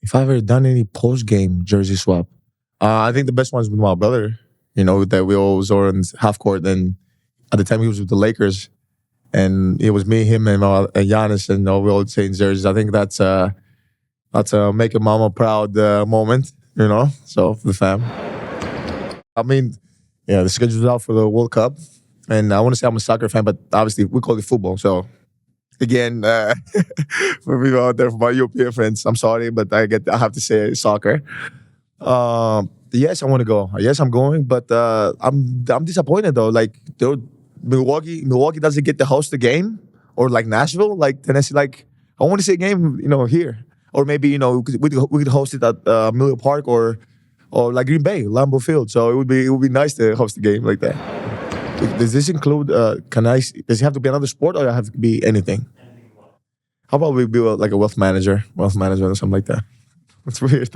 If I've ever done any post-game jersey swap, I think the best one's with my brother. That we always were in half court. And at the time, he was with the Lakers, and it was me, him, and Giannis, and we all saying jerseys. I think that's a make a mama proud moment. So for the fam. I mean, yeah, the schedule's out for the World Cup, and I want to say I'm a soccer fan, but obviously we call it football. So again, for people out there, for my European friends, I'm sorry, but I have to say soccer. Yes, I want to go. Yes, I'm going, but I'm disappointed though. Like Milwaukee doesn't get to host the game, or like Nashville, like Tennessee. Like I want to see a game, here, or maybe we could host it at Miller Park or like Green Bay, Lambeau Field. So it would be nice to host a game like that. Does this include? Does it have to be another sport, or have to be anything? How about we be like a wealth manager or something like that? That's weird.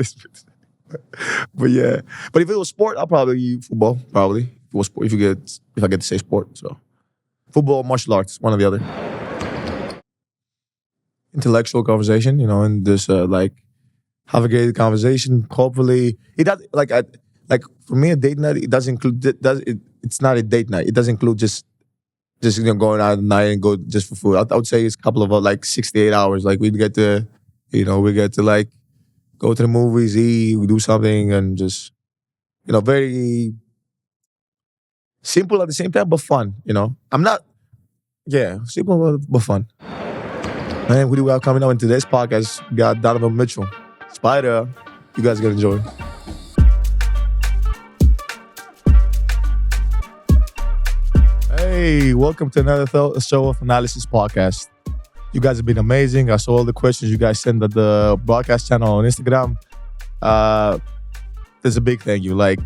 But yeah, but if it was sport, I'll probably football. Probably if it was sport, if I get to say sport, so football, martial arts, one or the other. Intellectual conversation, and just like have a great conversation. Hopefully, it does. Like for me, a date night it does include. It's not a date night. It does include just going out at night and go just for food. I would say it's a couple of like 6 to 8 hours. Like we get to like go to the movies, eat, we do something, and just very simple at the same time, but fun. Simple but fun. Man, who do we have coming up in today's podcast? We got Donovan Mitchell, Spida. You guys gonna enjoy. Hey, welcome to another show of Thanalysis podcast. You guys have been amazing. I saw all the questions you guys sent at the broadcast channel on Instagram. There's a big thank you. Like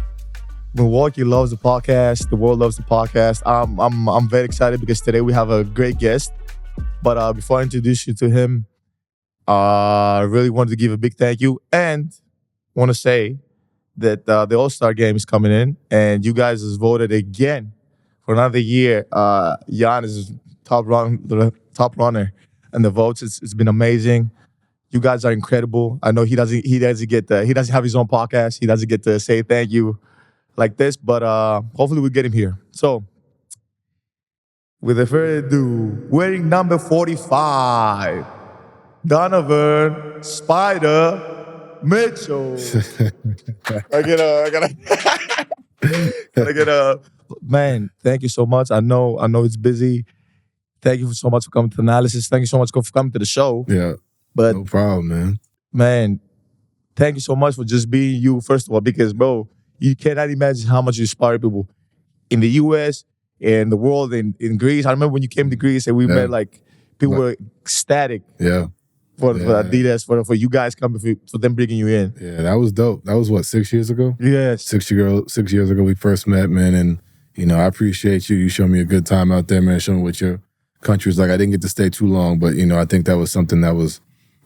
Milwaukee loves the podcast. The world loves the podcast. I'm very excited because today we have a great guest. But before I introduce you to him, I really wanted to give a big thank you and want to say that the All-Star game is coming in, and you guys has voted again for another year. Giannis is top runner, and the votes. It's been amazing. You guys are incredible. I know he doesn't have his own podcast. He doesn't get to say thank you like this, but hopefully we get him here. So, without further ado, wearing number 45, Donovan Spida Mitchell. I get a man. Thank you so much. I know it's busy. Thank you so much for coming to Thanalysis. Thank you so much for coming to the show. Yeah, but no problem, man. Man, thank you so much for just being you, first of all, because, bro, you cannot imagine how much you inspire people in the U.S., and the world, in Greece. I remember when you came to Greece and we met, like, people were ecstatic. Yeah. For Adidas, for you guys coming, for them bringing you in. Yeah, that was dope. That was what, 6 years ago? Yes. 6 years ago we first met, man. And, I appreciate you. You showed me a good time out there, man. Showing me what your country was like. I didn't get to stay too long, but, I think that was something that was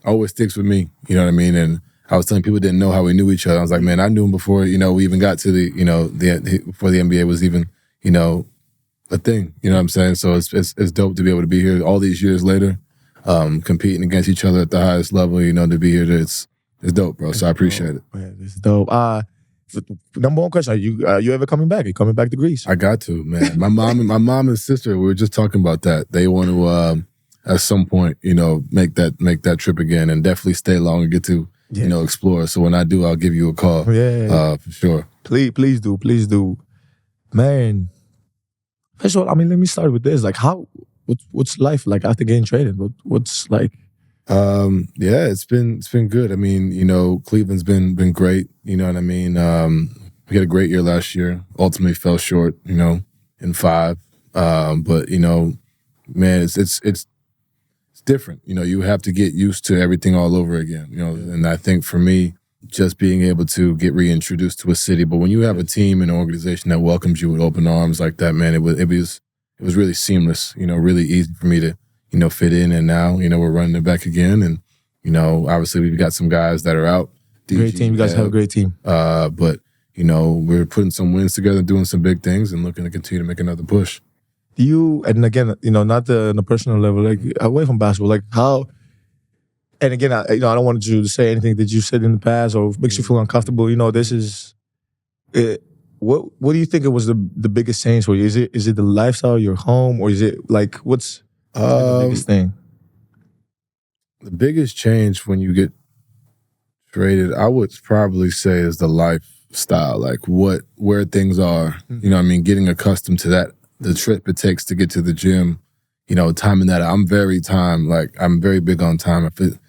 always sticks with me. You know what I mean? And I was telling people didn't know how we knew each other. I was like, man, I knew him before, we even got to before the NBA was even, a thing, you know what I'm saying? So it's dope to be able to be here all these years later, competing against each other at the highest level, to be here. It's dope, bro. So I appreciate it. Man, it's dope. Number one question, are you ever coming back? Are you coming back to Greece? I got to, man. My mom and sister, we were just talking about that. They want to at some point, make that trip again and definitely stay long and get to, explore. So when I do, I'll give you a call. Yeah. For sure. Please do. Man. First of all, let me start with this. Like, what's life like after getting traded? What's like? Yeah, it's been good. Cleveland's been great. You know what I mean? We had a great year last year. Ultimately fell short, in 5. But man, it's different. You have to get used to everything all over again. And I think for me, just being able to get reintroduced to a city. But when you have a team and an organization that welcomes you with open arms like that, man, it was really seamless, really easy for me to, fit in. And now, we're running it back again. And, obviously we've got some guys that are out. Great team. You guys have a great team. But, we're putting some wins together, doing some big things and looking to continue to make another push. Do you, and again, not in a personal level, like away from basketball, like how And again, I don't want you to say anything that you said in the past or makes you feel uncomfortable. This is it. What do you think it was the biggest change for you? Is it the lifestyle, your home, or is it like what's the biggest thing? The biggest change when you get traded, I would probably say, is the lifestyle, like where things are. You know what I mean? Getting accustomed to that, the trip it takes to get to the gym, timing that out. I'm very big on time. If it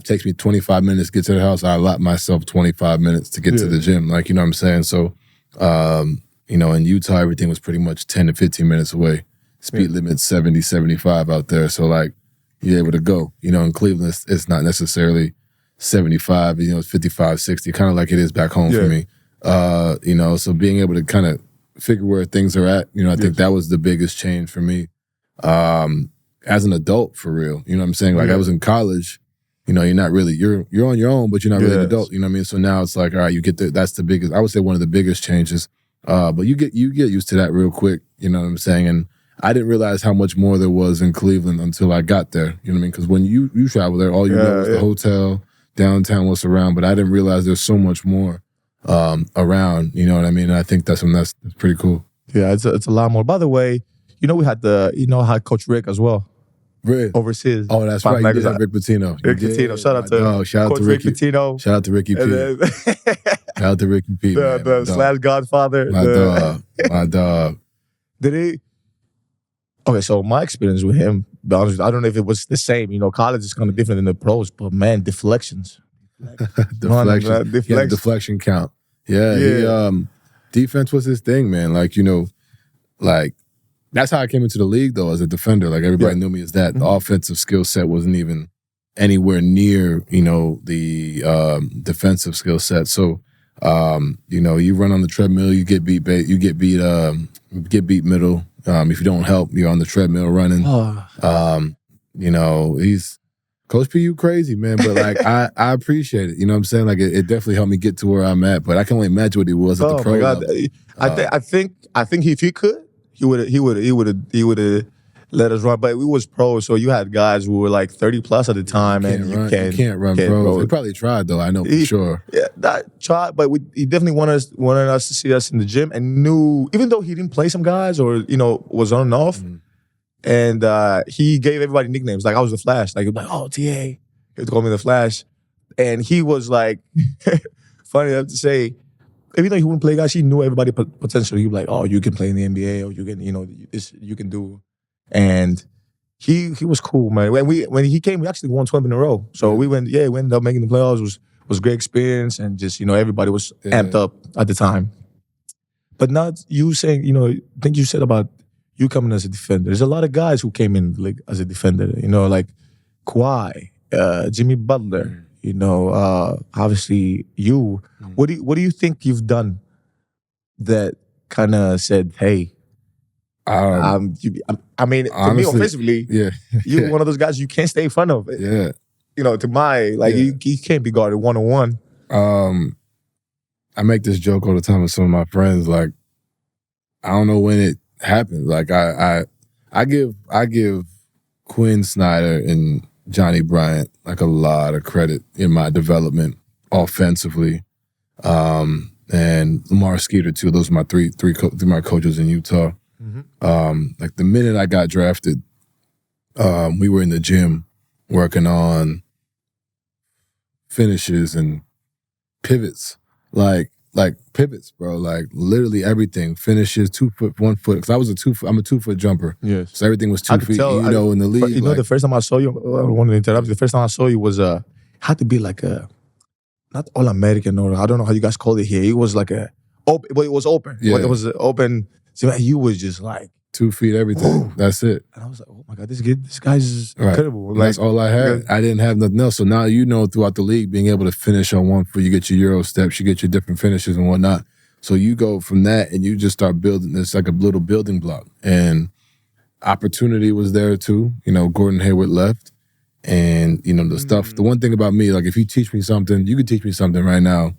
takes me 25 minutes to get to the house, I allot myself 25 minutes to get to the gym. Like, you know what I'm saying? So, in Utah, everything was pretty much 10 to 15 minutes away. Speed limit 70, 75 out there. So, like, you're able to go. In Cleveland, it's not necessarily 75, it's 55, 60, kind of like it is back home for me. So being able to kind of figure where things are at, I think that was the biggest change for me. As an adult, for real, you know what I'm saying? Like I was in college, you're not really, you're on your own, but you're not really an adult, you know what I mean? So now it's like, all right, you get that's the biggest, I would say one of the biggest changes. But you get used to that real quick, you know what I'm saying? And I didn't realize how much more there was in Cleveland until I got there, you know what I mean? Because when you travel there, all you know is the hotel, downtown, what's around, but I didn't realize there's so much more around, you know what I mean? And I think that's pretty cool. Yeah, it's a lot more. By the way, we had had Coach Rick as well. Rick. Overseas. Oh, that's right. You did have Rick Pitino. Rick Pitino. Shout out to Coach Rick Pitino. Shout out to Ricky P. Shout out to Ricky P. The slash Godfather. My dog. Did he? Okay, so my experience with him, be honest, I don't know if it was the same. College is kind of different than the pros, but man, deflections. Deflection count. Yeah. Defense was his thing, man. Like, that's how I came into the league, though, as a defender. Like, everybody knew me as that. The offensive skill set wasn't even anywhere near, the defensive skill set. So, you run on the treadmill, you get beat middle. If you don't help, you're on the treadmill running. He's Coach P, you crazy, man. But like I appreciate it. You know what I'm saying? Like it definitely helped me get to where I'm at. But I can only imagine what he was at the pro level. I think if he could, he would have let us run. But we was pros, so you had guys who were like 30 plus at the time, you can't run pros. They probably tried though. I know for sure. Yeah, that tried, but he definitely wanted us to see us in the gym, and knew even though he didn't play some guys or was on and off, and he gave everybody nicknames. Like I was the Flash. Like he was like, oh, TA. He would call me the Flash, and he was like, funny enough to say, even though he wouldn't play guys, he knew everybody potential. He was like, oh, you can play in the NBA, or you can, this you can do. And he was cool, man. When he came, we actually won 12 in a row. So we ended up making the playoffs. It was a great experience, and just everybody was amped up at the time. But now you saying, I think you said about you coming as a defender. There's a lot of guys who came in like as a defender, like Kawhi, Jimmy Butler, obviously you. What do you think you've done that kind of said, hey, I mean, honestly, to me, offensively, you're one of those guys you can't stay in front of. Yeah. To my, you can't be guarded one-on-one. I make this joke all the time with some of my friends. Like, I don't know when it happened. Like, I give Quinn Snyder and Johnny Bryant like a lot of credit in my development offensively, and Lamar Skeeter too. Those are my three my coaches in Utah. Like the minute I got drafted, we were in the gym working on finishes and pivots, like pivots, bro. Like literally everything, finishes, 2 foot, 1 foot. Because I'm a 2 foot jumper. Yes, so everything was 2 feet. In the league, the first time I saw you, I wanted to interrupt you. The first time I saw you was had to be like a not All American, or I don't know how you guys call it here. It was like a open, but it was open. Yeah. It was open. So you was just like 2 feet, everything. That's it. And I was like, oh my God, this guy's incredible. Like, that's all I had. I didn't have nothing else. So now throughout the league, being able to finish on 1 foot, you get your Euro steps, you get your different finishes and whatnot. So you go from that and you just start building. It's like a little building block. And opportunity was there too. Gordon Hayward left. And, the stuff. The one thing about me, like if you teach me something, you could teach me something right now,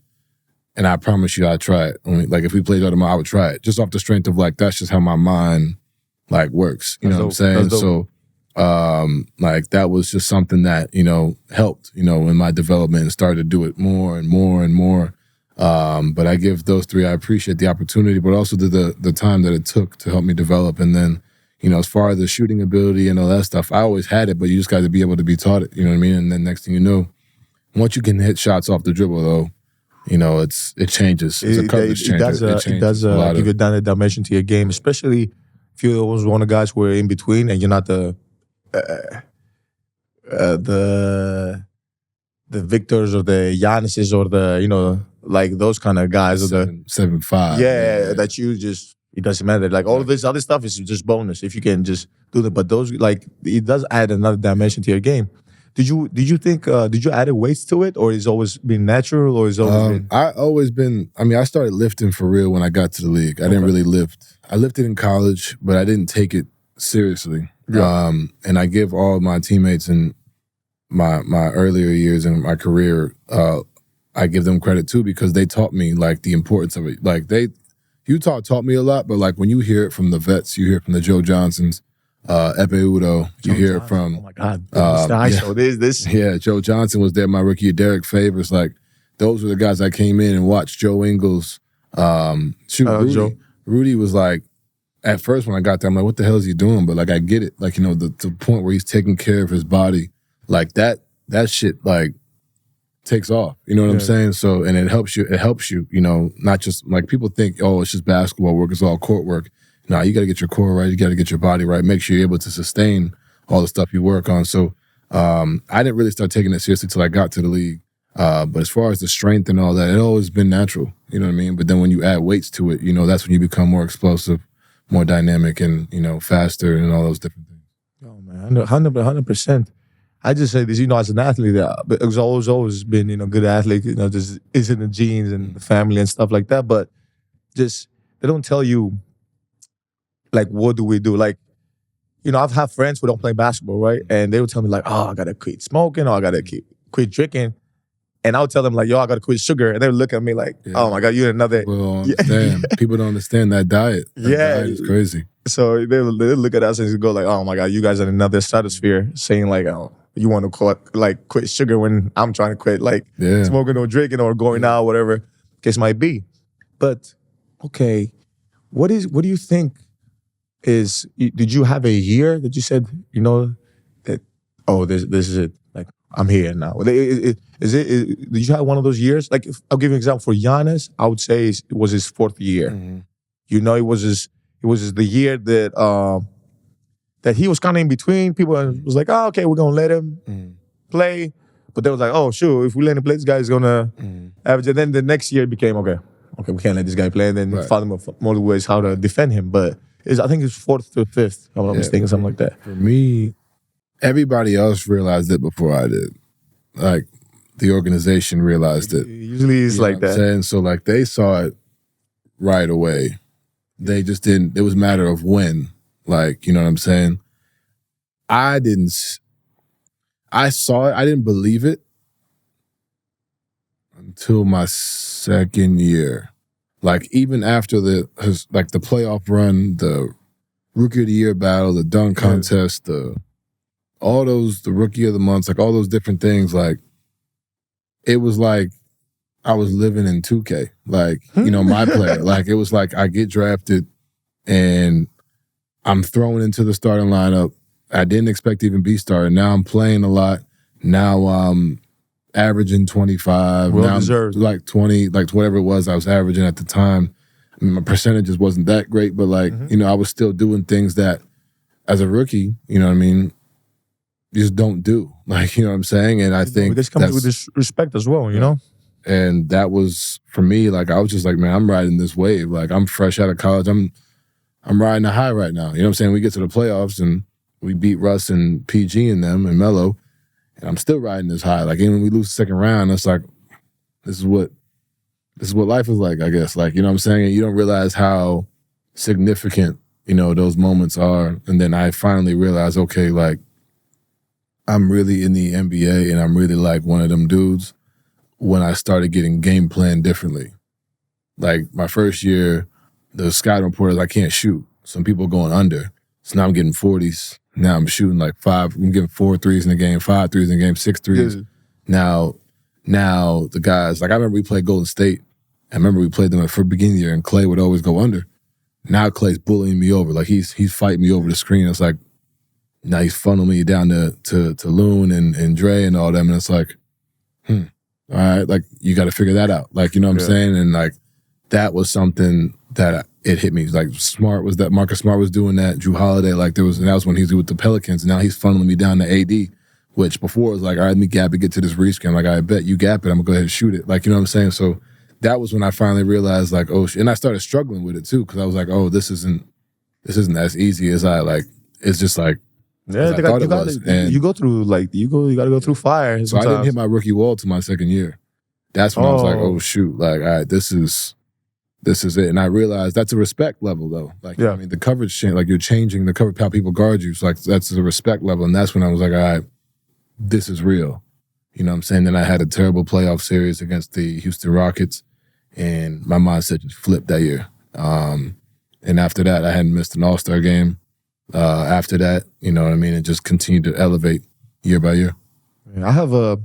and I promise you I'd try it. I mean, like if we played tomorrow, I would try it. Just off the strength of like, that's just how my mind like works. You know what I'm saying? So Like that was just something that, helped, in my development and started to do it more and more and more. But I give those three, I appreciate the opportunity, but also the time that it took to help me develop. And then, as far as the shooting ability and all that stuff, I always had it, but you just got to be able to be taught it, you know what I mean? And then next thing you know, once you can hit shots off the dribble, though, it changes. It's a coverage changer. It does give you a dimension to your game, especially if you're one of the guys who are in between and you're not the Victors or the Giannis's or the, like those kind of guys. 7'5". Yeah, that it doesn't matter. Like all of this other stuff is just bonus if you can just do that. But those, like, it does add another dimension to your game. Did you think, did you add weights to it, or it's always been natural, or it's always been? I started lifting for real when I got to the league. I didn't really lift. I lifted in college, but I didn't take it seriously. Yeah. And I give all my teammates in my earlier years in my career, I give them credit too, because they taught me like the importance of it. Like Utah taught me a lot, but like when you hear it from the vets, you hear it from the Joe Johnsons, Epe Udo, you hear it from, oh my God, this. Yeah, Joe Johnson was there, my rookie year, Derek Favors. Like those were the guys I came in and watched. Joe Ingles, Rudy was like, at first when I got there, I'm like, what the hell is he doing? But like I get it. Like, the point where he's taking care of his body, like that shit like takes off. You know what I'm saying? So, and it helps you, not just like people think, oh, it's just basketball work, it's all court work. No, you got to get your core right. You got to get your body right. Make sure you're able to sustain all the stuff you work on. So I didn't really start taking it seriously till I got to the league. But as far as the strength and all that, it always been natural. You know what I mean? But then when you add weights to it, that's when you become more explosive, more dynamic, and, faster and all those different things. Oh, man, 100%. I just say this, as an athlete, it's always been, good athlete, just is in the genes and the family and stuff like that. But just, they don't tell you, like, what do we do? Like, I've had friends who don't play basketball, right? And they would tell me, like, oh, I got to quit smoking, or I got to quit drinking. And I would tell them, like, yo, I got to quit sugar. And they would look at me like, oh, my God, you're another. People don't understand. People don't understand that diet. That diet is crazy. So they look at us and go like, oh, my God, you guys are in another stratosphere, saying like, oh, you want to quit sugar when I'm trying to quit, like, smoking or drinking or going out, whatever case might be. But, okay, what do you think did you have a year that you said, that, oh, this is it? Like, I'm here now. Did you have one of those years? Like, I'll give you an example. For Giannis, I would say it was his fourth year. Mm-hmm. It was the year that he was kind of in between. People was like, oh, okay, we're going to let him play. But they was like, oh, sure, if we let him play, this guy's going to average. And then the next year it became, okay, we can't let this guy play. And then found him more ways how to defend him. But I think it's fourth to fifth, if I'm not mistaken, something like that. For me, everybody else realized it before I did. Like, the organization realized it. Usually it's like that. Saying? So, like, they saw it right away. They just didn't, it was a matter of when. Like, you know what I'm saying? I saw it, I didn't believe it until my second year. Like, even after the playoff run, the Rookie of the Year battle, the dunk contest, the Rookie of the Month, like all those different things, like, it was like I was living in 2K. Like, my player. Like, it was like I get drafted and I'm thrown into the starting lineup. I didn't expect to even be starting. Now I'm playing a lot. Now I'm averaging 25. Well now deserved. I'm like 20, like whatever it was I was averaging at the time. I mean, my percentages wasn't that great, but like, I was still doing things that as a rookie, you know what I mean, you just don't do. Like, you know what I'm saying? And I think this comes with this respect as well, you know? And that was, for me, like, I was just like, man, I'm riding this wave. Like, I'm fresh out of college. I'm riding a high right now. You know what I'm saying? We get to the playoffs and we beat Russ and PG and them and Melo, and I'm still riding this high. Like, even when we lose the second round, it's like, this is what life is like, I guess. Like, you know what I'm saying? And you don't realize how significant, those moments are. And then I finally realized, okay, like, I'm really in the NBA and I'm really like one of them dudes when I started getting game plan differently. Like, my first year, the scouting reporters, I can't shoot. Some people going under. So now I'm getting 40s. Now I'm shooting like 5. I'm getting 4 threes in the game, 5 threes in the game, 6 threes. Yeah. Now the guys, like I remember we played Golden State. I remember we played them at the beginning of the year, and Clay would always go under. Now Clay's bullying me over. Like he's fighting me over the screen. It's like, now he's funneling me down to Loon and Dre and all them. And it's like, all right, like you got to figure that out. Like, you know what I'm saying? And like, that was something that it hit me. Like Marcus Smart was doing that. Drew Holiday, like and that was when he was with the Pelicans. And now he's funneling me down to AD, which before was like, all right, let me gap it, get to this rescreen. Like, I bet you gap it, I'm gonna go ahead and shoot it. Like, you know what I'm saying? So that was when I finally realized, like, oh, and I started struggling with it too, because I was like, oh, this isn't as easy as it's just like, yeah, you go through you got to go through fire. So I didn't hit my rookie wall till my second year. That's when I was like, oh shoot, like, all right, this is it. And I realized that's a respect level though. Like, I mean, the coverage change, like you're changing the cover, how people guard you. So like that's a respect level. And that's when I was like, all right, this is real. You know what I'm saying? Then I had a terrible playoff series against the Houston Rockets, and my mindset just flipped that year. And after that, I hadn't missed an All-Star game. After that, you know what I mean? It just continued to elevate year by year. I have a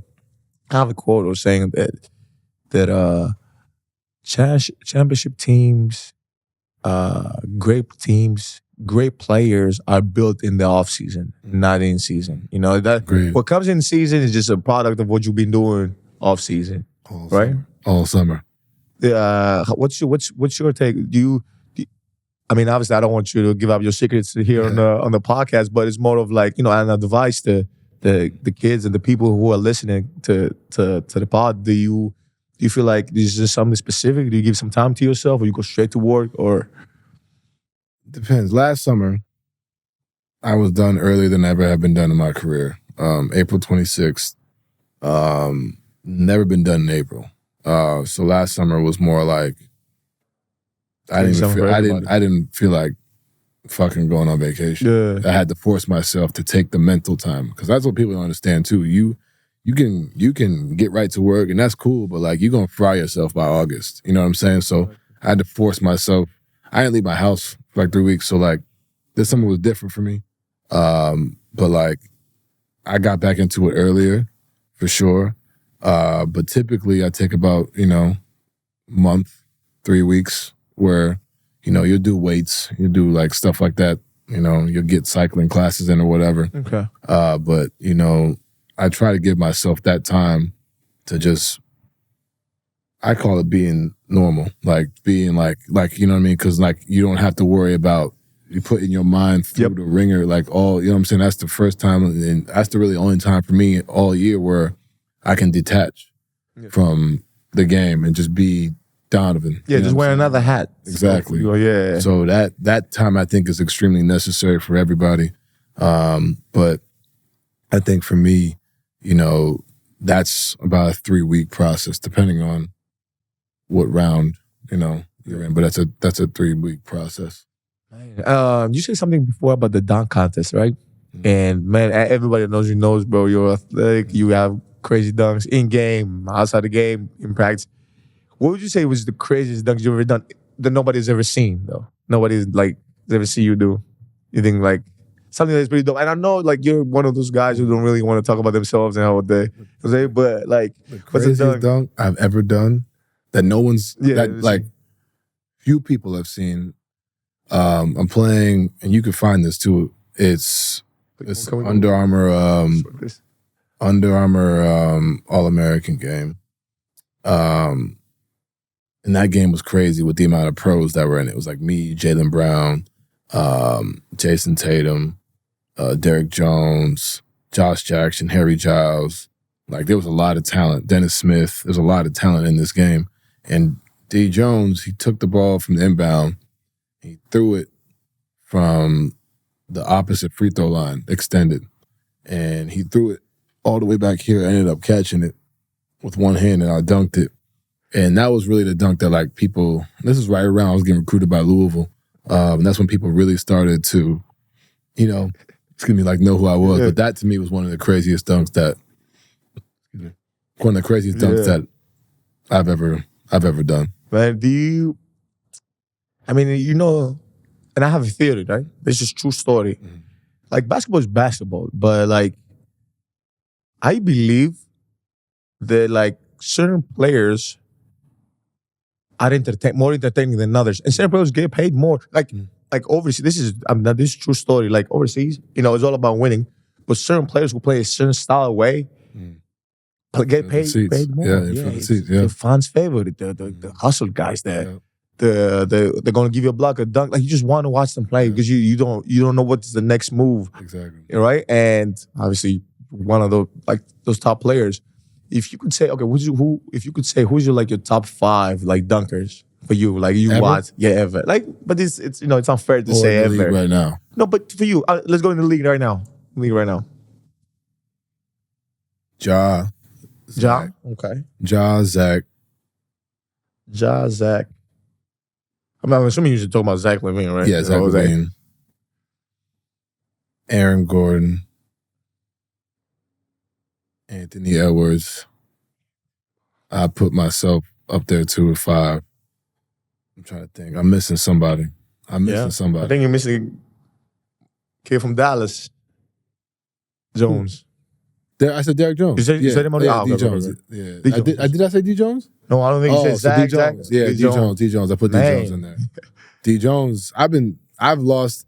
quote or saying that championship teams, great teams, great players are built in the off season, not in season. You know that what comes in season is just a product of what you've been doing off season, right? All summer. What's your take? I mean, obviously, I don't want you to give up your secrets here on the podcast, but it's more of like, you know, an advice to the kids and the people who are listening to the pod. Do you feel like this is something specific? Do you give some time to yourself, or you go straight to work, or? Depends. Last summer, I was done earlier than I ever have been done in my career. April 26th. Never been done in April. So last summer was more like I didn't feel like fucking going on vacation. Yeah. I had to force myself to take the mental time, because that's what people don't understand too. You can get right to work and that's cool, but like you're gonna fry yourself by August. You know what I'm saying? So I had to force myself. I didn't leave my house for like 3 weeks, so like this summer was different for me. But like I got back into it earlier, for sure. But typically I take about, month, 3 weeks, where, you'll do weights, you'll do like stuff like that, you'll get cycling classes in or whatever. Okay. But, I try to give myself that time to just, I call it being normal, like being like, you know what I mean? Because like you don't have to worry about you putting your mind through the ringer, like all, you know what I'm saying? That's the first time, and that's the really only time for me all year where I can detach from the game and just be Donovan. Yeah, just wear another hat. Exactly. Yeah. So that time I think is extremely necessary for everybody. But I think for me, that's about a 3-week process, depending on what round, you're in. But that's a 3-week process. You said something before about the dunk contest, right? Mm-hmm. And man, everybody knows, bro. You're athletic. You have crazy dunks in game, outside the game, in practice. What would you say was the craziest dunk you've ever done that nobody's ever seen, though? Nobody's like ever see you do. You think like something that's pretty dope. And I know like you're one of those guys who don't really want to talk about themselves and how they say, but like the craziest dunk I've ever done that no one's like few people have seen. I'm playing, and you can find this too. It's Under Armour All-American game. And that game was crazy with the amount of pros that were in it. It was like me, Jaylen Brown, Jason Tatum, Derek Jones, Josh Jackson, Harry Giles. Like there was a lot of talent. Dennis Smith. There's a lot of talent in this game. And D. Jones, he took the ball from the inbound. He threw it from the opposite free throw line, extended. And he threw it all the way back here. I ended up catching it with one hand, and I dunked it. And that was really the dunk that like people, this is right around I was getting recruited by Louisville. And that's when people really started to, know who I was. Yeah. But that to me was one of the craziest dunks that I've ever done. Man, and I have a theory, right? This is true story. Mm-hmm. like basketball is basketball, but like I believe that like certain players are more entertaining than others, and certain players get paid more. Like overseas, this is this is true story. Like overseas, it's all about winning, but certain players who play a certain style of way get paid more. It's the fans' favorite, the hustle guys that. They're gonna give you a block, a dunk. Like you just want to watch them play because you don't know what's the next move. Exactly. Right? And obviously one of those top players. If you could say, okay, if you could say who's your top 5 like dunkers for you, like you ever? watch, ever. Like, but it's it's unfair to say ever right now. No, but for you, let's go in the league right now. Ja. Okay. Ja, Zach. Zach. I'm assuming you should talk about Zach LaVine, right? Yeah, Zach LaVine. Aaron Gordon. Anthony Edwards. I put myself up there too at 5. I'm trying to think. I'm missing somebody. I think you're missing a kid from Dallas. Jones. I said Derrick Jones. You said him on the D Jones. Yeah. Did I say D Jones? No, I don't think you said Zach. D Jones. Yeah, D Jones. D Jones. I put D Jones in there. D Jones. I've lost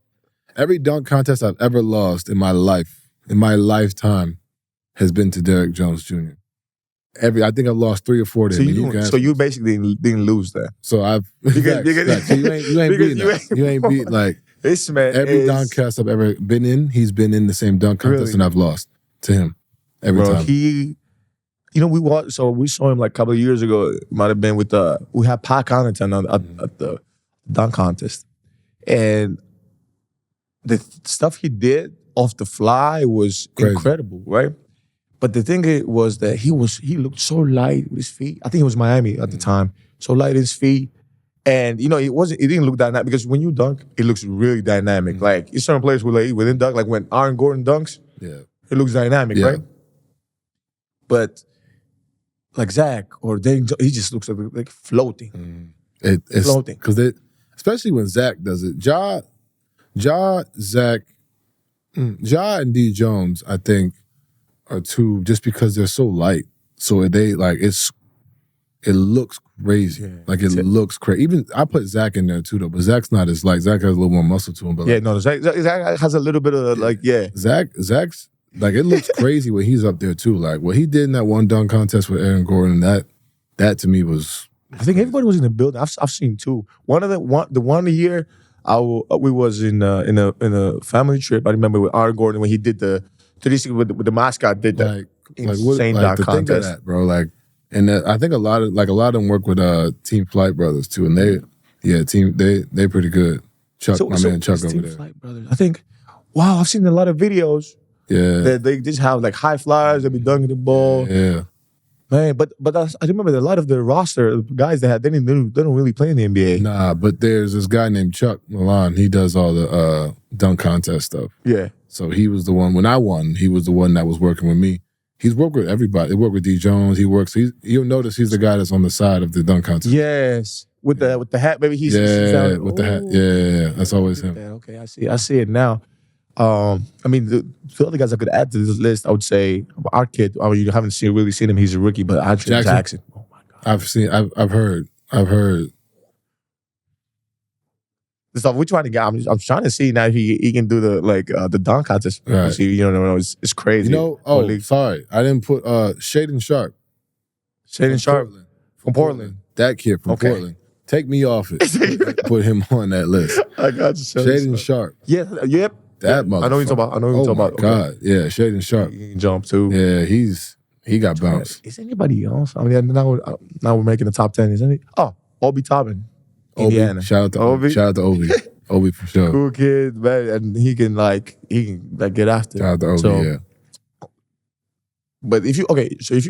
every dunk contest I've ever lost in my lifetime has been to Derrick Jones Jr. I think I've lost 3 or 4 to him. So you basically didn't lose that. So I've so you ain't beating that. You ain't beat like this man. Every dunk contest I've ever been in, he's been in the same dunk contest and I've lost to him every time. We saw him like a couple of years ago. It might have been with we had Pat Connaughton at the dunk contest, and the stuff he did off the fly was incredible, right? But the thing was that he looked so light with his feet. I think it was Miami at the time. So light with his feet. And it didn't look dynamic because when you dunk, it looks really dynamic. Like it's certain players within dunk, like when Aaron Gordon dunks, it looks dynamic, right? But like Zach or Dane, he just looks like floating. It's floating. Because especially when Zach does it. Zach, and D Jones, I think, are two just because they're so light. So it looks crazy. Yeah, looks crazy. Even I put Zach in there too though, but Zach's not as light. Zach has a little more muscle to him. But Zach has a little bit of Zach's like it looks crazy when he's up there too. Like what he did in that one dunk contest with Aaron Gordon, that to me was. I think everybody was in the building. I've seen two. The one year we was in a family trip. I remember with Aaron Gordon when he did the 360 with the mascot did that insane dunk contest, think of that, bro. Like, and I think a lot of them work with Team Flight Brothers too, and they pretty good. Chuck, my man Chuck over Team there. Flight Brothers. I think, wow, I've seen a lot of videos. Yeah, that they just have like high flyers. They be dunking the ball. Yeah. Man, but I remember that a lot of the roster guys they don't really play in the NBA. Nah, but there's this guy named Chuck Milan. He does all the dunk contest stuff. Yeah. So he was the one when I won. He was the one that was working with me. He's worked with everybody. He worked with D Jones. You'll notice he's the guy that's on the side of the dunk contest. Yes, with the hat. Maybe he's with the hat. Yeah. That's always him. Okay, I see it now. I mean, the other guys I could add to this list, I would say our kid. I mean, you haven't really seen him; he's a rookie. But Andre Jackson. Oh my God! I've heard. The stuff we're trying to get. I'm trying to see now if he can do the dunk contest. Right. See, it's crazy. Sorry, I didn't put Shaden Sharp. Shaden Sharp from Portland. That kid from Portland. Take me off it. Put him on that list. I got you. Shaden Sharp. Yeah. Yep. That motherfucker. I know you're talking about. Oh my God. Yeah, Shaden Sharp. He can jump too. Yeah, he got bounced. Is anybody else? I mean, now we're making the top 10. Isn't it? Oh, Obi Toppin, Indiana. Shout out to Obi. Shout out to Obi. Obi for sure. Cool kid, man, and he can get after. Shout out to Obi. Yeah. But if you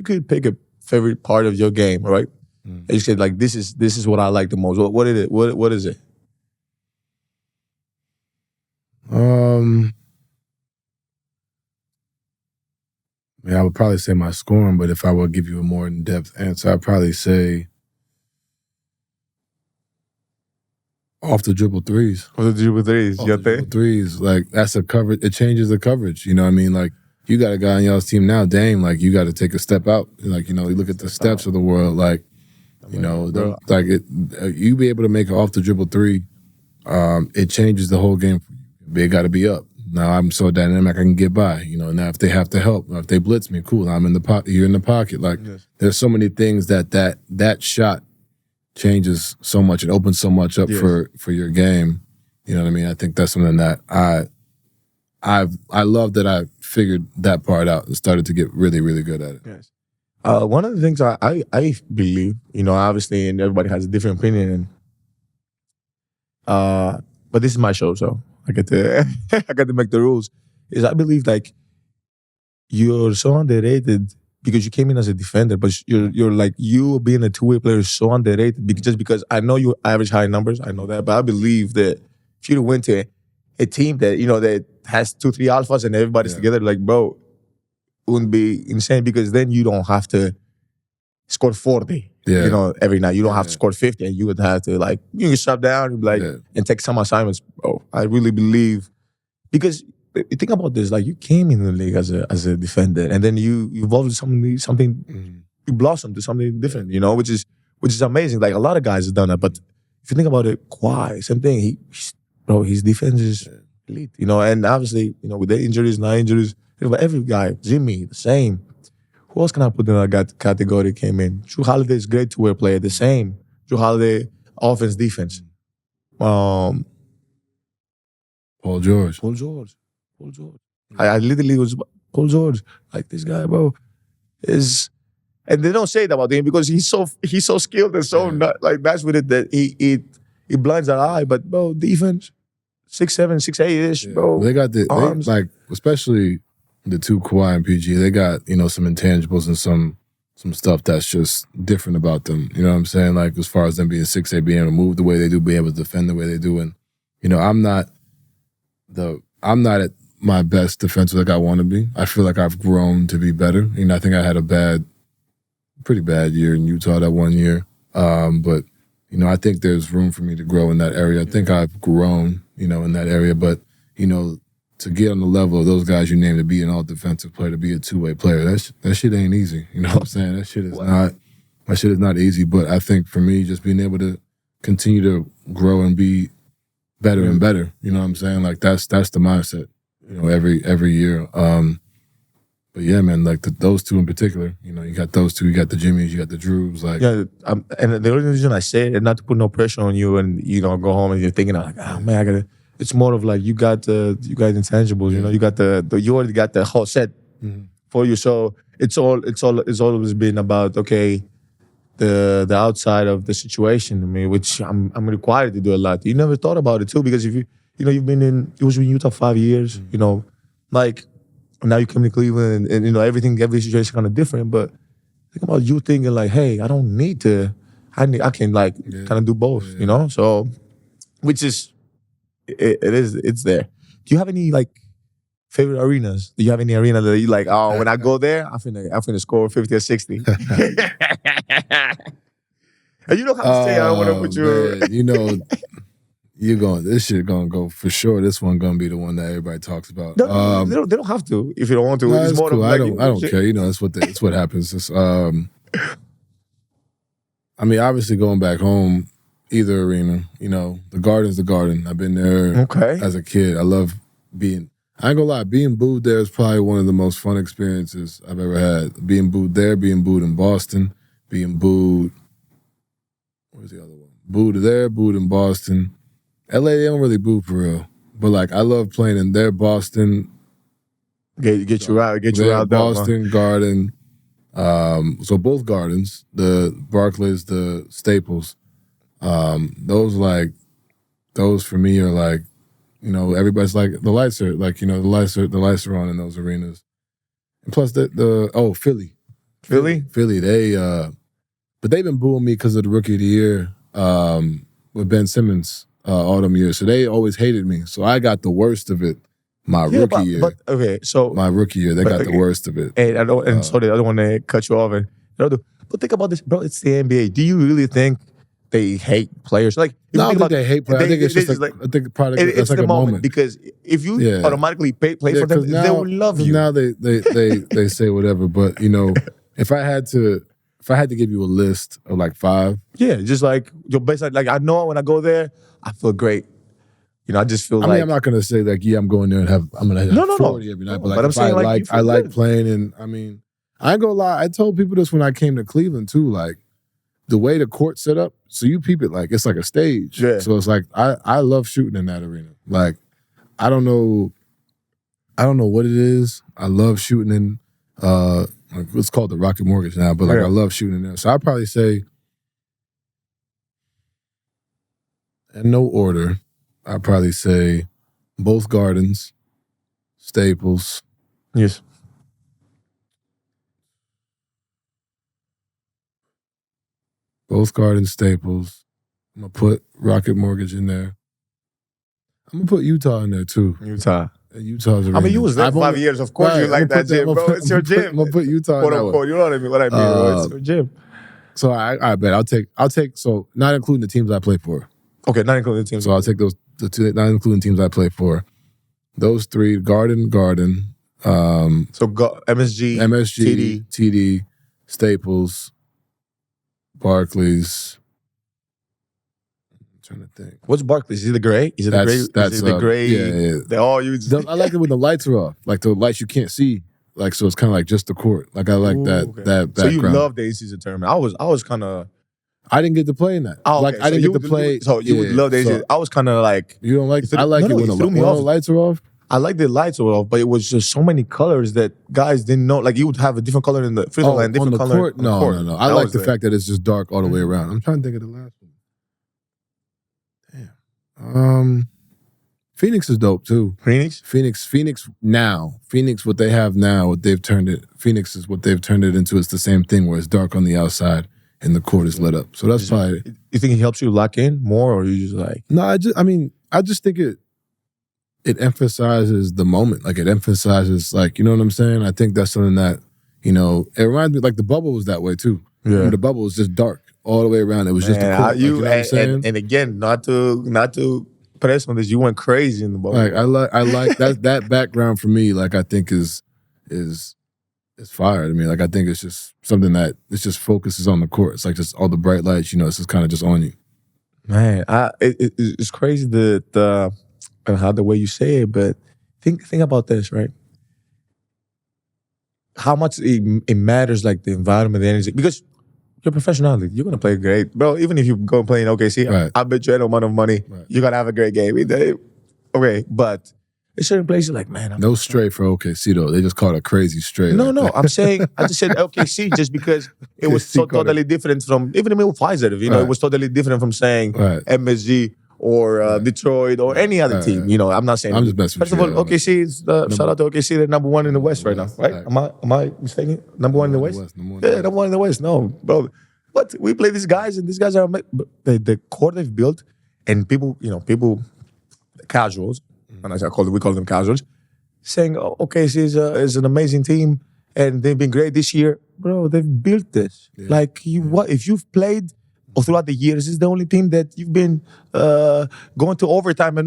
could pick a favorite part of your game, right? And you said this is what I like the most. What is it? What is it? I would probably say my scoring, but if I were to give you a more in-depth answer, I'd probably say Off the dribble threes. Off the dribble threes. Off the dribble threes. Like, that's a coverage. It changes the coverage. You know what I mean? Like, you got a guy on y'all's team now, Dame, like, you got to take a step out. Like, you look at the steps of the world, like, you be able to make an off the dribble three, it changes the whole game for you. They got to be up. Now I'm so dynamic I can get by. Now if they have to help, if they blitz me, cool. I'm in the pocket. You're in the pocket. Like, there's so many things that shot changes so much. It opens so much up for your game. You know what I mean? I think that's something that I love that I figured that part out and started to get really, really good at it. Yes. One of the things I believe, obviously, and everybody has a different opinion, but this is my show, so I get to make the rules. Is I believe like you're so underrated because you came in as a defender, but you're like, you being a two-way player is so underrated because I know you average high numbers, I know that, but I believe that if you went to a team that that has 2-3 alphas and everybody's together, like, bro, it wouldn't be insane because then you don't have to score 40, every night. You don't have to score 50, and you would have to, like, you can shut down and, like, and take some assignments, bro. I really believe, because you think about this, like, you came in the league as a defender, and then you evolved to something you blossomed to something different, which is amazing. Like, a lot of guys have done that, but if you think about it, Kawhi, same thing. His defense is elite, and obviously, with the injuries, not injuries, every guy, Jimmy, the same. Who else can I put in that category came in? Drew Holiday is great two-way player, the same. Drew Holiday, offense, defense. Paul George. I literally was Paul George. Like, this guy, bro, is, and they don't say that about him because he's so skilled and so not like matched with it that he blinds our eye. But, bro, defense, 6'7", 6'8" bro. They got especially the two Kawhi and PG, they got, some intangibles and some stuff that's just different about them. You know what I'm saying? Like, as far as them being 6'8", being able to move the way they do, being able to defend the way they do. And, I'm not at my best defensive like I want to be. I feel like I've grown to be better. I think I had a pretty bad year in Utah that one year. But, I think there's room for me to grow in that area. I think I've grown, in that area. But, to get on the level of those guys you named, to be an all-defensive player, to be a two-way player, that shit ain't easy. You know what I'm saying? That shit is not easy. But I think for me, just being able to continue to grow and be better and better, you know what I'm saying? Like, that's the mindset, every year. But yeah, man, like those two in particular, you got those two, you got the Jimmys, you got the Drews, like. Yeah, and the only reason I say it, and not to put no pressure on you, and go home and you're thinking like, oh man, I gotta. It's more of like you got intangibles, you got you already got the whole set for you. So it's always been about, okay, the outside of the situation. I mean, which I'm required to do a lot. You never thought about it too, because if you've been in Utah 5 years, like now you come to Cleveland and every situation is kind of different. But think about you thinking like, hey, I don't need to. I can like kind of do both, So, which is. It's there. Do you have any like favorite arenas? Do you have any arena that you like? Oh, when I go there, I'm finna score 50 or 60. And you don't have to say I don't want to put you. This shit gonna go for sure. This one gonna be the one that everybody talks about. No, they don't have to if you don't want to. No, it's more cool. like, I don't care. That's what happens. It's, I mean, obviously going back home. Either arena, the Garden's the Garden. I've been there as a kid. I love being. I ain't gonna lie, being booed there is probably one of the most fun experiences I've ever had. Being booed there, being booed in Boston, being booed. Where's the other one? Booed there, booed in Boston. LA, they don't really boo for real, but like I love playing in their Boston. Get you out. Boston Garden. So both Gardens, the Barclays, the Staples. Those for me are like, everybody's like the lights are like, the lights are on in those arenas. And plus Philly, but they've been booing me because of the Rookie of the Year with Ben Simmons all them years. So they always hated me. So I got the worst of it my rookie year. But okay, so my rookie year, they got the worst of it. And sorry, I don't want to cut you off. But think about this, bro. It's the NBA. Do you really think they hate players. Like, if you No, I don't think about, they hate players. I think it's just like, I think probably it's that's like the a moment. moment. Because if you automatically play for them, now, they will love you. Now they say whatever. But you know, if I had to give you a list of like 5, just like your best. Like I know when I go there, I feel great. You know, I just feel I mean, I'm not gonna say like, I'm going there and I'm gonna have 40 every night. But like, I'm if saying I like playing, and I mean, I ain't gonna lie. I told people this when I came to Cleveland too. Like, the way the court's set up, so you peep it like it's like a stage. Yeah. So it's like I love shooting in that arena. Like, I don't know what it is. I love shooting in like, it's called the Rocket Mortgage now, but like I love shooting in there. So I'd probably say, in no order, I'd probably say both Gardens, Staples. Yes. Both Gardens, Staples. I'm gonna put Rocket Mortgage in there. I'm gonna put Utah in there too. Utah's arena. I mean, you was there 5 years. Of course, you like that gym, bro. It's your gym. I'm gonna put Utah quote in that unquote. You know what I mean? Bro? It's your gym. So I bet I'll take. So not including the teams I play for. Okay, not including the teams. So I'll take those not including teams I play for. Those 3: Garden. So MSG, TD, Staples, Barclays. I'm trying to think. What's Barclays? Is it the gray? Is it the gray? That's the gray. Yeah. They all use. I like it when the lights are off, like the lights you can't see. Like, so it's kind of like just the court. Like, I like that background. So you love the in-season tournament. I was kind of. I didn't get to play in that. Oh, like, I didn't get to play. So you would love the in-season. I was kind of like. You don't like. I like it when the lights are off. I like the lights were off, but it was just so many colors that guys didn't know. Like, you would have a different color in the free throw line, different color court. on the court. No. I like the fact that it's just dark all the way around. I'm trying to think of the last one. Damn. Phoenix is dope too. Phoenix now. Phoenix, what they have now, what they've turned it. Phoenix is what they've turned it into. It's the same thing where it's dark on the outside and the court is lit up. So that's probably. You think it helps you lock in more, or you just like? No, I just think it emphasizes the moment. Like, it emphasizes, like, you know what I'm saying? I think that's something that, you know, it reminds me, like, the bubble was that way too. Yeah. When the bubble was just dark all the way around. It was just the court. You know what I'm saying? And again, not to press on this, you went crazy in the bubble. Like, I like that background for me, like, I think is fire to me. Like, I think it's just something that it just focuses on the court. It's like just all the bright lights, you know, it's just kind of just on you. Man, it's crazy how the way you say it, but think about this, right? How much it matters, like the environment, the energy, because you're professional. You're gonna play great, bro. Even if you go and play in OKC, right. I bet you no amount of money, you're gonna have a great game. Okay, but in certain places, like, man, no stray for OKC though. They just call it a crazy stray. No, I'm saying I just said OKC just because it was so totally different from even with Pfizer. You know, it was totally different from saying MSG. Or Detroit or any other team. You know, I'm not saying. I'm just messing with you. First of all, OKC is shout out to OKC. They're number 1 in the West right now, right? Am I mistaken? Number 1 in the West? Number 1 in the West. No, bro. But we play these guys, and these guys are the core they've built, and people, casuals, and we call them casuals, saying, "Oh, OKC is an amazing team, and they've been great this year, bro. They've built this. Yeah. Like, what if you've played." Or throughout the years, this is the only team that you've been going to overtime when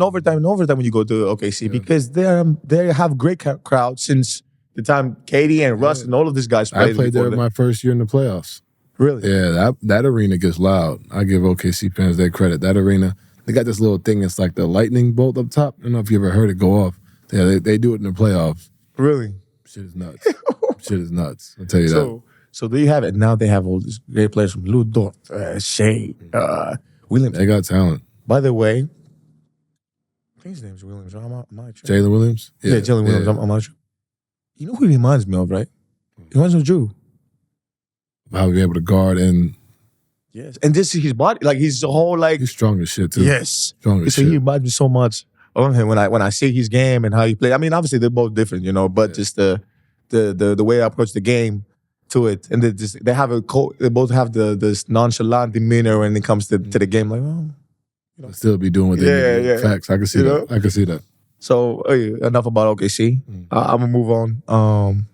you go to OKC because they have great crowd since the time Katie and Russ and all of these guys played. I played there my first year in the playoffs. Really? Yeah, that arena gets loud. I give OKC fans their credit. That arena, they got this little thing. It's like the lightning bolt up top. I don't know if you ever heard it go off. Yeah, they do it in the playoffs. Really? Shit is nuts. Shit is nuts. I'll tell you that. So there you have it. Now they have all these great players from Lou Dort, Shea, Williams. They got talent. By the way, I think his name's Williams. I'm not sure. Jalen Williams? Yeah, Jalen Williams. I'm not sure. You know who he reminds me of, right? He reminds me of Drew. How be able to guard and... Yes. And this is his body. Like, he's a whole, like... He's strong as shit, too. Yes. Strong as shit. He reminds me so much of him when I see his game and how he plays. I mean, obviously, they're both different, but just the way I approach the game to it, and they have they both have this nonchalant demeanor when it comes to the game. Like, they'll still be doing what they do. Facts. I can see that. I can see that. So enough about OKC. I'm gonna move on.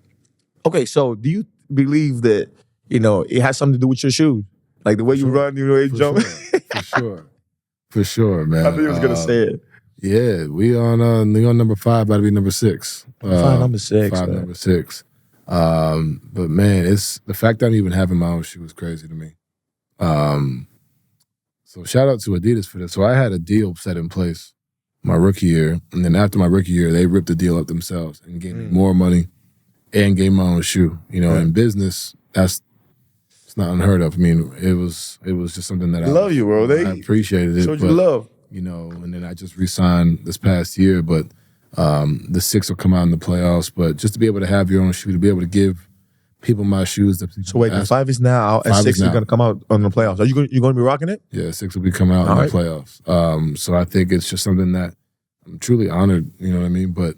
Okay, so do you believe that it has something to do with your shoes, like the way you run, the way you jump? For sure, man. I knew he was gonna say it. Yeah, we on number 5, about to be number 6. Number 6. 5, man. Number 6. But man, it's the fact that I'm even having my own shoe is crazy to me. So shout out to Adidas for this. So I had a deal set in place my rookie year, and then after my rookie year, they ripped the deal up themselves and gave me more money and gave my own shoe. You know, in business, it's not unheard of. I mean, it was just something that I love you, bro. I appreciated it. Showed you love. You know, and then I just re-signed this past year, but the 6 will come out in the playoffs. But just to be able to have your own shoe, to be able to give people my shoes. So wait, the 5 is now out, and 6 is going to come out on the playoffs. Are you going to be rocking it? Yeah, 6 will be coming out in the playoffs. So I think it's just something that I'm truly honored. You know what I mean? But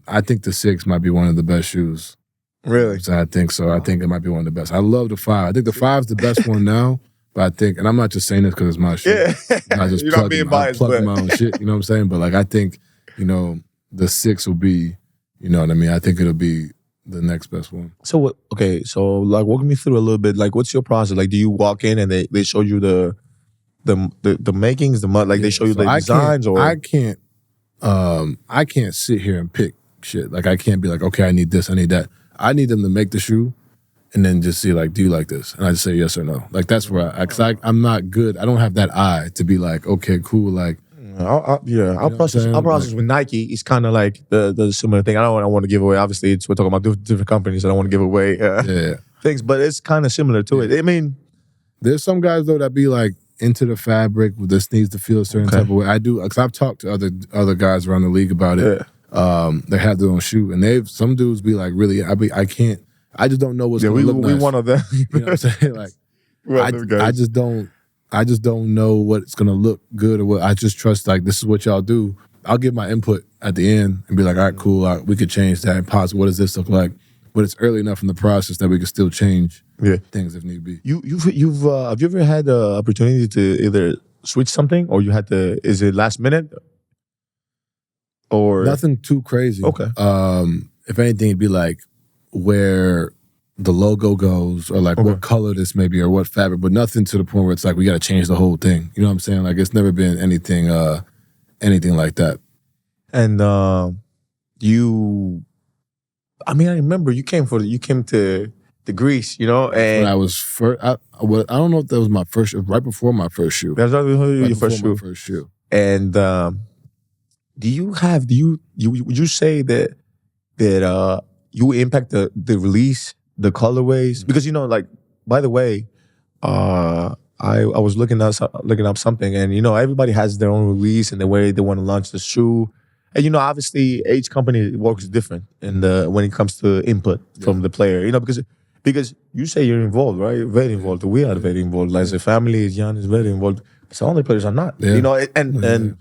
I think the 6 might be one of the best shoes. Really? So I think so. I think it might be one of the best. I love the 5. I think the 5 is the best one now. But I think, and I'm not just saying this because it's my shoe. Yeah. I just You're not being biased, plug my own shit. You know what I'm saying? But like, I think, the 6 will be, you know what I mean? I think it'll be the next best one. So what? Okay, so like, walk me through a little bit. Like, what's your process? Like, do you walk in and they show you the makings, they show you the designs, or I can't sit here and pick shit. Like, I can't be like, okay, I need this, I need that. I need them to make the shoe, and then just see like, do you like this? And I just say yes or no. Like, that's where I'm not good. I don't have that eye to be like, okay, cool. Like, our process with Nike is kind of like the similar thing. I don't want to give away. Obviously, we're talking about different companies. I don't want to give away things, but it's kind of similar to it. I mean, there's some guys though that be like into the fabric. This needs to feel a certain type of way. I do, because I've talked to other guys around the league about it. They have their own shoe, and some dudes be like, really, I can't. I just don't know what's going to look nice. We one of them. You know what I'm saying? Like, I just don't know what's going to look good or what. I just trust, like, this is what y'all do. I'll give my input at the end and be like, all right, cool. We could change that and pause. What does this look like? But it's early enough in the process that we can still change things if need be. Have you ever had the opportunity to either switch something, or you had to? Is it last minute? Or nothing too crazy. Okay. If anything, it'd be like where the logo goes, or like what color this may be, or what fabric, but nothing to the point where it's like we got to change the whole thing. You know what I'm saying? Like, it's never been anything like that. And I remember you came to Greece, and when I was first, I don't know if that was my first, right before my first shoe. That's your first shoe. My first shoe. And would you say that you impact the release, the colorways? Because like, by the way, I was looking up something, and everybody has their own release and the way they want to launch the shoe. And obviously each company works different when it comes to input from the player. Because you say you're involved, right? You're very involved. We are very involved. Like, the family, Jan is very involved. Some other players are not. Yeah. And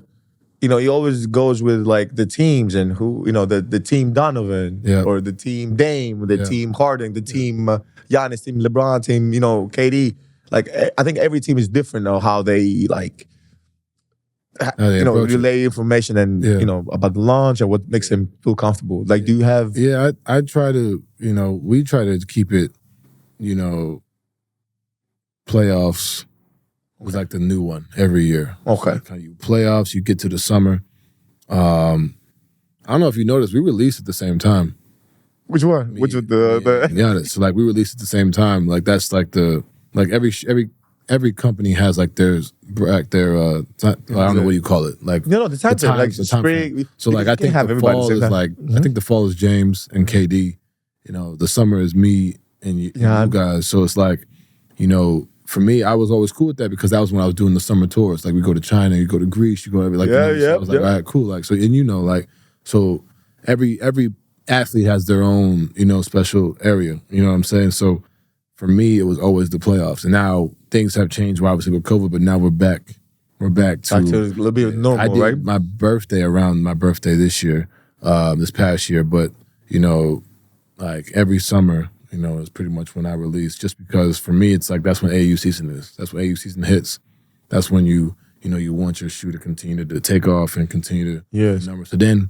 he always goes with like the teams and who, the team Donovan or the team Dame, the team Harden, the team Giannis, team LeBron, team, KD. Like, I think every team is different on how they like, relay information and, about the launch and what makes them feel comfortable. Like, do you have... Yeah, I try to, we try to keep it, playoffs was like the new one every year. Okay. So like, playoffs, you get to the summer. I don't know if you noticed, we released at the same time. Which one? Which was the... Yeah, so like we released at the same time. Like, that's like every company has like I don't know what you call it. Like, the time like the spring. So like, I think the fall is like, I think the fall is James and KD. The summer is me and you guys. So it's like, for me, I was always cool with that because that was when I was doing the summer tours. Like, we go to China, you go to Greece, you go to so I was like, all right, cool. Like, so, and so every athlete has their own, special area. You know what I'm saying? So for me, it was always the playoffs. And now things have changed, obviously, with COVID, but now we're back to a little bit normal, I did right? my birthday around my birthday this year, this past year, but, like every summer, is pretty much when I release, just because for me, it's like, that's when AAU season is. That's when AAU season hits. That's when you want your shoe to continue to take off and continue to numbers. So then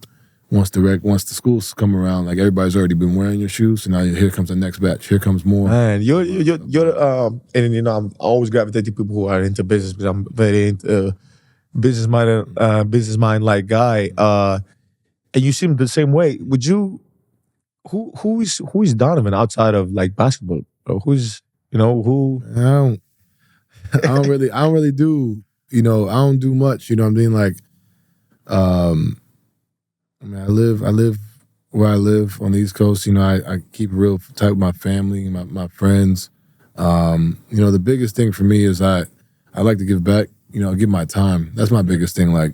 once the schools come around, like everybody's already been wearing your shoes, so now here comes the next batch. Here comes more. Man, and I'm always gravitating to people who are into business because I'm very into business mind like guy. And you seem the same way. Would you? Who is Donovan outside of like basketball? Or who's who? I don't really do. I don't do much. You know what I mean? Like, I live where I live on the East Coast. I keep it real tight with my family, my friends. The biggest thing for me is I like to give back. Give my time. That's my biggest thing. Like,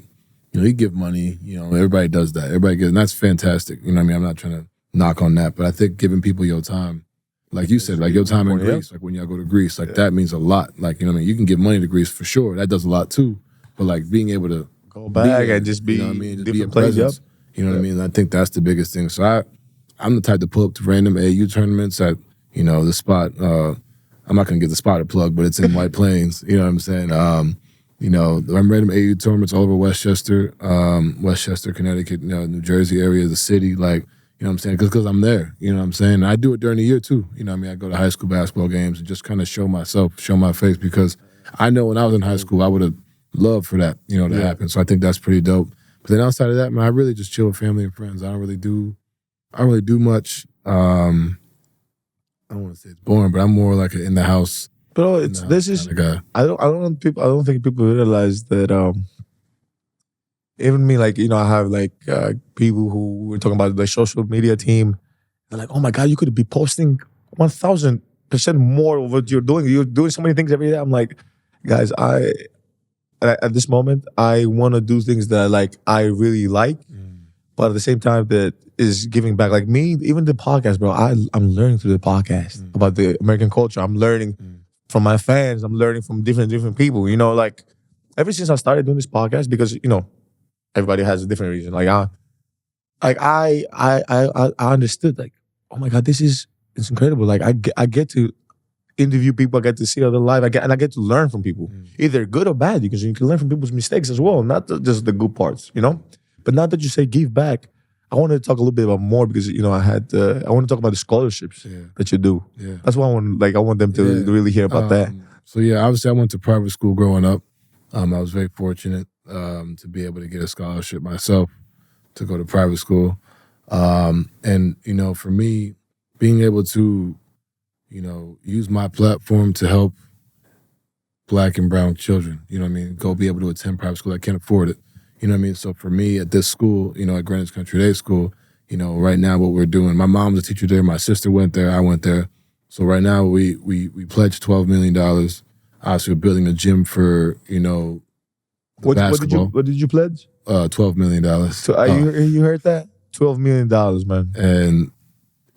you give money. Everybody does that. Everybody gives, and that's fantastic. You know what I mean? I'm not trying to knock on that, but I think giving people your time, like you said, like your time in Greece, like when y'all go to Greece, like that means a lot. Like, you can give money to Greece for sure. That does a lot too. But like being able to go back and just be, just be a presence. You know what I mean? I think that's the biggest thing. So I'm the type to pull up to random AU tournaments at, the spot. I'm not going to give the spot a plug, but it's in White Plains. You know what I'm saying? I'm random AU tournaments all over Westchester, Connecticut, New Jersey area, the city. Like, you know what I'm saying? Because I'm there. You know what I'm saying? And I do it during the year too. You know what I mean? I go to high school basketball games and just kind of show myself, show my face, because I know when I was in high school, I would have loved for that, to happen. So I think that's pretty dope. But then outside of that, man, I really just chill with family and friends. I don't really do much. I don't want to say it's boring, but I'm more like an in the house. Bro, this is guy. I don't think people realize that. Even me, like, I have like people who were talking about the social media team. They're like, oh my God, you could be posting 1,000% more of what you're doing. You're doing so many things every day. I'm like, guys, at this moment, I want to do things that I really like, but at the same time that is giving back. Like me, even the podcast, bro, I'm learning through the podcast about the American culture. I'm learning from my fans. I'm learning from different people. Like ever since I started doing this podcast, because everybody has a different reason. I understood, like, oh my God, it's incredible. Like I get to interview people, I get to see other life, I get to learn from people, either good or bad, because you can learn from people's mistakes as well, not just the good parts, But now that you say give back, I want to talk a little bit about more because I want to talk about the scholarships that you do. Yeah. That's why I want them to really hear about that. So obviously I went to private school growing up. I was very fortunate to be able to get a scholarship myself to go to private school. And for me, being able to use my platform to help Black and brown children, go be able to attend private school. I can't afford it. You know what I mean? So for me at this school, at Greenwich Country Day School, right now what we're doing, my mom's a teacher there, my sister went there, I went there. So right now we pledged $12 million. Obviously we're building a gym for, basketball. What did you pledge? $12 million. So you heard that? $12 million, man.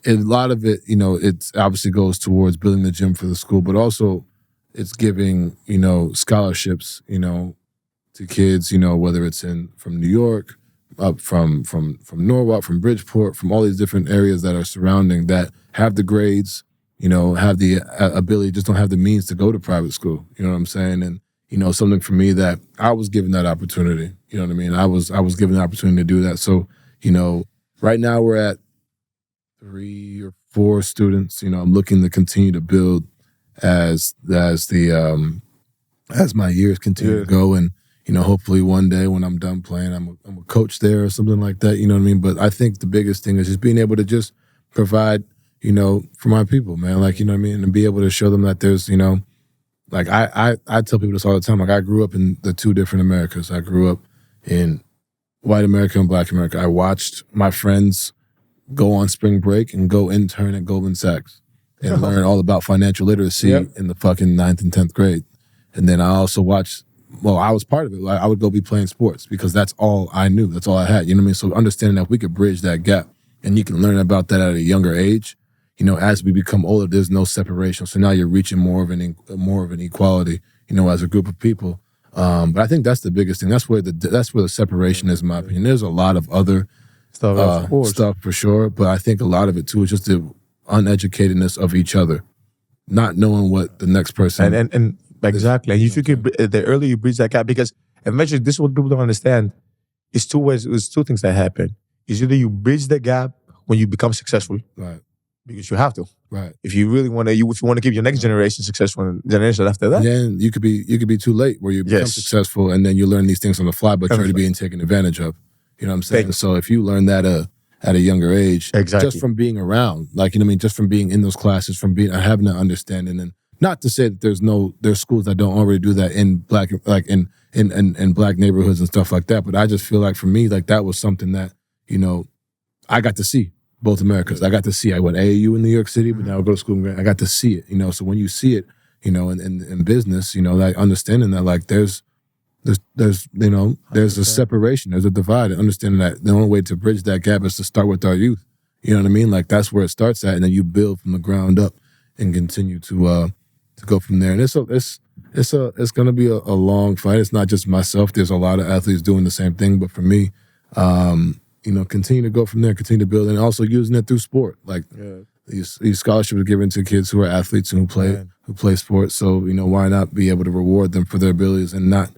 And a lot of it, it obviously goes towards building the gym for the school, but also it's giving, scholarships, to kids, whether it's from New York, up from Norwalk, from Bridgeport, from all these different areas that are surrounding that have the grades, have the ability, just don't have the means to go to private school. You know what I'm saying? And, something for me that I was given that opportunity. You know what I mean? I was given the opportunity to do that. So, right now we're at 3 or 4 students. I'm looking to continue to build as my years continue to go, and hopefully one day when I'm done playing, I'm a coach there or something like that. You know what I mean? But I think the biggest thing is just being able to just provide, for my people, man. Like, you know what I mean, and be able to show them that there's, like I tell people this all the time. Like I grew up in the 2 different Americas. I grew up in white America and Black America. I watched my friends go on spring break and go intern at Goldman Sachs and learn all about financial literacy in the fucking 9th and 10th grade. And then I also watched, I was part of it. I would go be playing sports because that's all I knew. That's all I had. You know what I mean? So understanding that we could bridge that gap and you can learn about that at a younger age, as we become older, there's no separation. So now you're reaching more of an equality, as a group of people. But I think that's the biggest thing. That's where the separation is, in my opinion. There's a lot of other stuff for sure, but I think a lot of it too is just the uneducatedness of each other, not knowing what the next person and exactly. And if you could, the earlier you bridge that gap, because eventually this is what people don't understand. It's 2 ways. It's 2 things that happen. is either you bridge the gap when you become successful, Right. because you have to. Right. If you really want to, if you want to keep your next generation successful, and generation after that, And then you could be too late where you become Yes. successful and then you learn these things on the fly, but you're already being taken advantage of. You know what I'm saying? Thank- So if you learn that at a younger age, Exactly. just from being around, like, you know what I mean, just from being in those classes, from being having that understanding, and not to say that there's schools that don't already do that in black, like in black neighborhoods and stuff like that. But I just feel like for me, like that was something that, you know, I got to see both Americas. I got to see. I went AAU in New York City, but now I go to school in Grand. I got to see it, you know. So when you see it, you know, in business, you know, like understanding that, like there's you know, there's a separation, there's a divide, and understanding that the only way to bridge that gap is to start with our youth. You know what I mean? Like that's where it starts at, and then you build from the ground up and continue to go from there. And it's gonna be a long fight. It's not just myself. There's a lot of athletes doing the same thing, but for me, you know, continue to go from there, continue to build, and also using it through sport. Like these scholarships are given to kids who are athletes and who play sports. So, you know, why not be able to reward them for their abilities and not,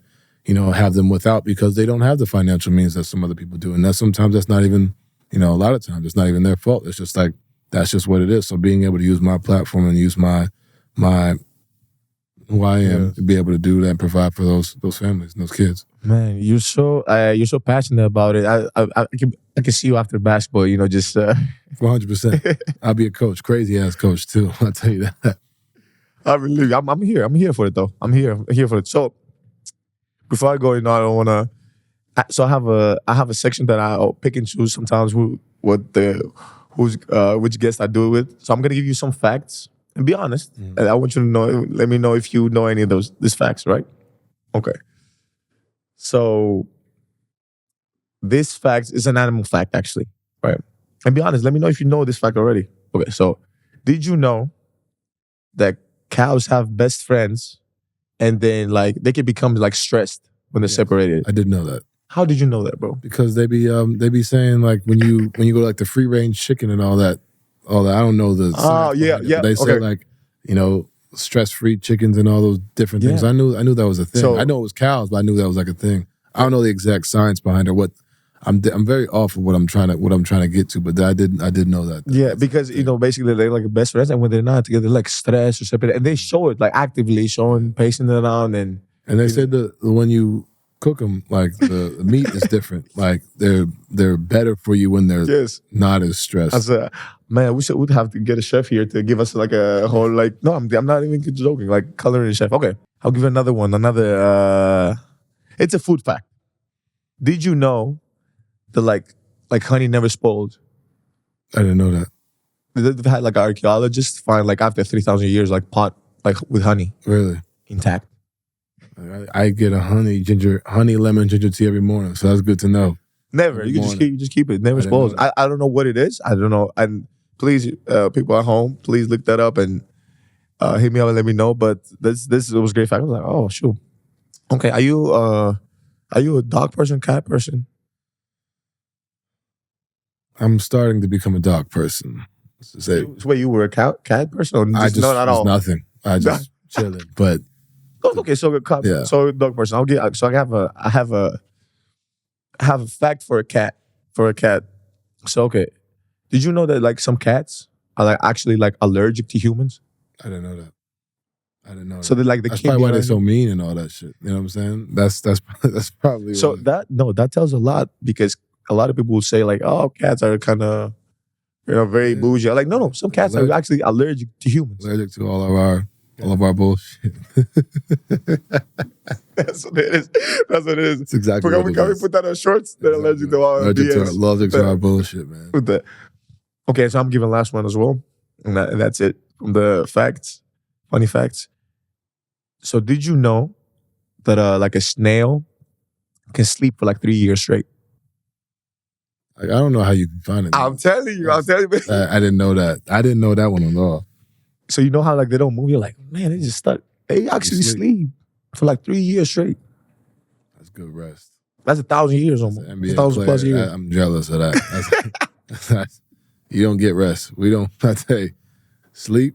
you know, have them without because they don't have the financial means that some other people do. And sometimes that's not even, you know, a lot of times it's not even their fault. It's just like that's just what it is. So being able to use my platform and use my who I am to be able to do that and provide for those families and those kids. Man, you're so passionate about it. I can see you after basketball. You know, just 100%. I'll be a coach, crazy ass coach too. I'll tell you that. I believe you. I'm here. I'm here for it though. I'm here for it. So before I go, you know, I don't want to. So I have a section that I pick and choose sometimes which guest I do it with. So I'm gonna give you some facts and be honest. And I want you to know. Let me know if you know any of these facts, right? Okay. So this fact is an animal fact, actually, right? And be honest. Let me know if you know this fact already. Okay. So did you know that cows have best friends, and then like they can become like stressed when they're separated? I did know that. How did you know that, bro? Because they be saying like when you go to like the free range chicken and all that. I don't know the. Oh yeah. But they say like, you know, stress-free chickens and all those different things. I knew that was a thing. So, I know it was cows, but I knew that was like a thing. I don't know the exact science behind it. What I'm very off of what I'm trying to get to, but I did know that. Yeah, because you know, basically they're like best friends, and when they're not together, they're like stressed or separate, and they show it like actively showing, pacing it around, and they said that when you cook them, like the meat is different. Like they're better for you when they're not as stressed. I said, man, we'd have to get a chef here to give us like a whole like. No, I'm not even joking. Like culinary chef. Okay, I'll give you another one. It's a food fact. Did you know that like honey never spoiled? I didn't know that. They've had like archaeologists find like after 3,000 years like pot like with honey really intact. I get a honey lemon ginger tea every morning, so that's good to know. Never. You just keep it. Never spoils. I don't know what it is. I don't know. And please, people at home, please look that up and hit me up and let me know. But this was a great fact. I was like, oh shoot. Okay, are you a dog person, cat person? I'm starting to become a dog person. Wait, you were a cat person, or just not at all? Nothing. I just chilling. But okay, so so a dog person. I have a fact for a cat. So okay, did you know that like some cats are like actually like allergic to humans? I didn't know that. So they're like that's probably why they're so mean and all that shit. You know what I'm saying? That's probably so why. That tells a lot, because a lot of people will say like, oh, cats are kind of very bougie. I'm like, no, some cats are actually allergic to humans. Allergic to all of our bullshit. That's what it is. That's exactly what it is. Can we put that on shorts? They're allergic to all our BS. Allergic to our bullshit, man. With that. Okay, so I'm giving last one as well. And that's it. From the facts, funny facts. So did you know that like a snail can sleep for like 3 years straight? Like, I don't know how you can find it. I'm telling you. I didn't know that. I didn't know that one at all. So you know how like they don't move? You're like, man, they just stuck. They actually sleep for like 3 years straight. That's good rest. That's 1,000 years almost. 1,000 plus years. I'm jealous of that. You don't get rest. We don't. I tell you, sleep.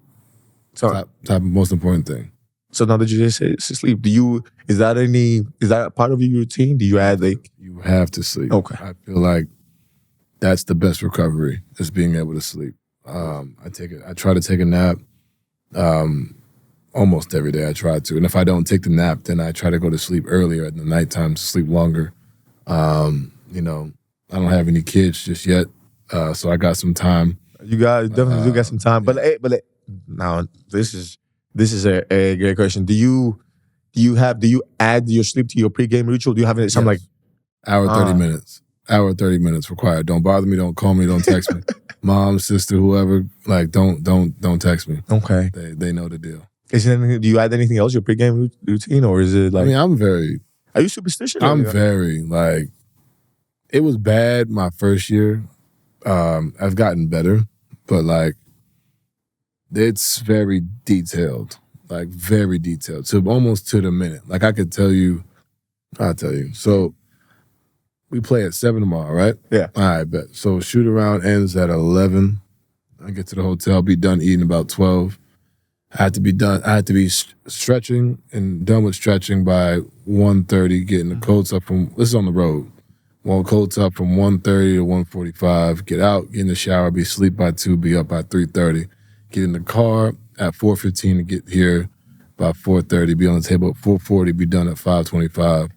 Top most important thing. So now that you just say sleep, is that part of your routine? Do you add like? You have to sleep. Okay. I feel like that's the best recovery, is being able to sleep. I try to take a nap almost every day. I try to. And if I don't take the nap, then I try to go to sleep earlier at the nighttime to sleep longer. You know, I don't have any kids just yet, so I got some time. You definitely do got some time. Yeah. But now this is a great question. Do you add your sleep to your pregame ritual? Do you have something like hour 30 minutes? Hour 30 minutes required. Don't bother me. Don't call me. Don't text me. Mom, sister, whoever. Like, don't text me. Okay. They know the deal. Do you add anything else to your pregame routine, or is it like? I mean, Are you superstitious? I'm very like. It was bad my first year. I've gotten better, but like, it's very detailed. Like, very detailed. So almost to the minute. Like, I'll tell you. So we play at 7 tomorrow, right? Yeah. All right, bet. So shoot around ends at 11. I get to the hotel, be done eating about 12. I had to be stretching and done with stretching by 1:30, getting the coats up this is on the road. Coats up from 1:30 to 1:45, get out, get in the shower, be asleep by 2, be up by 3:30. Get in the car at 4:15 to get here by 4:30, be on the table at 4:40, be done at 5:25.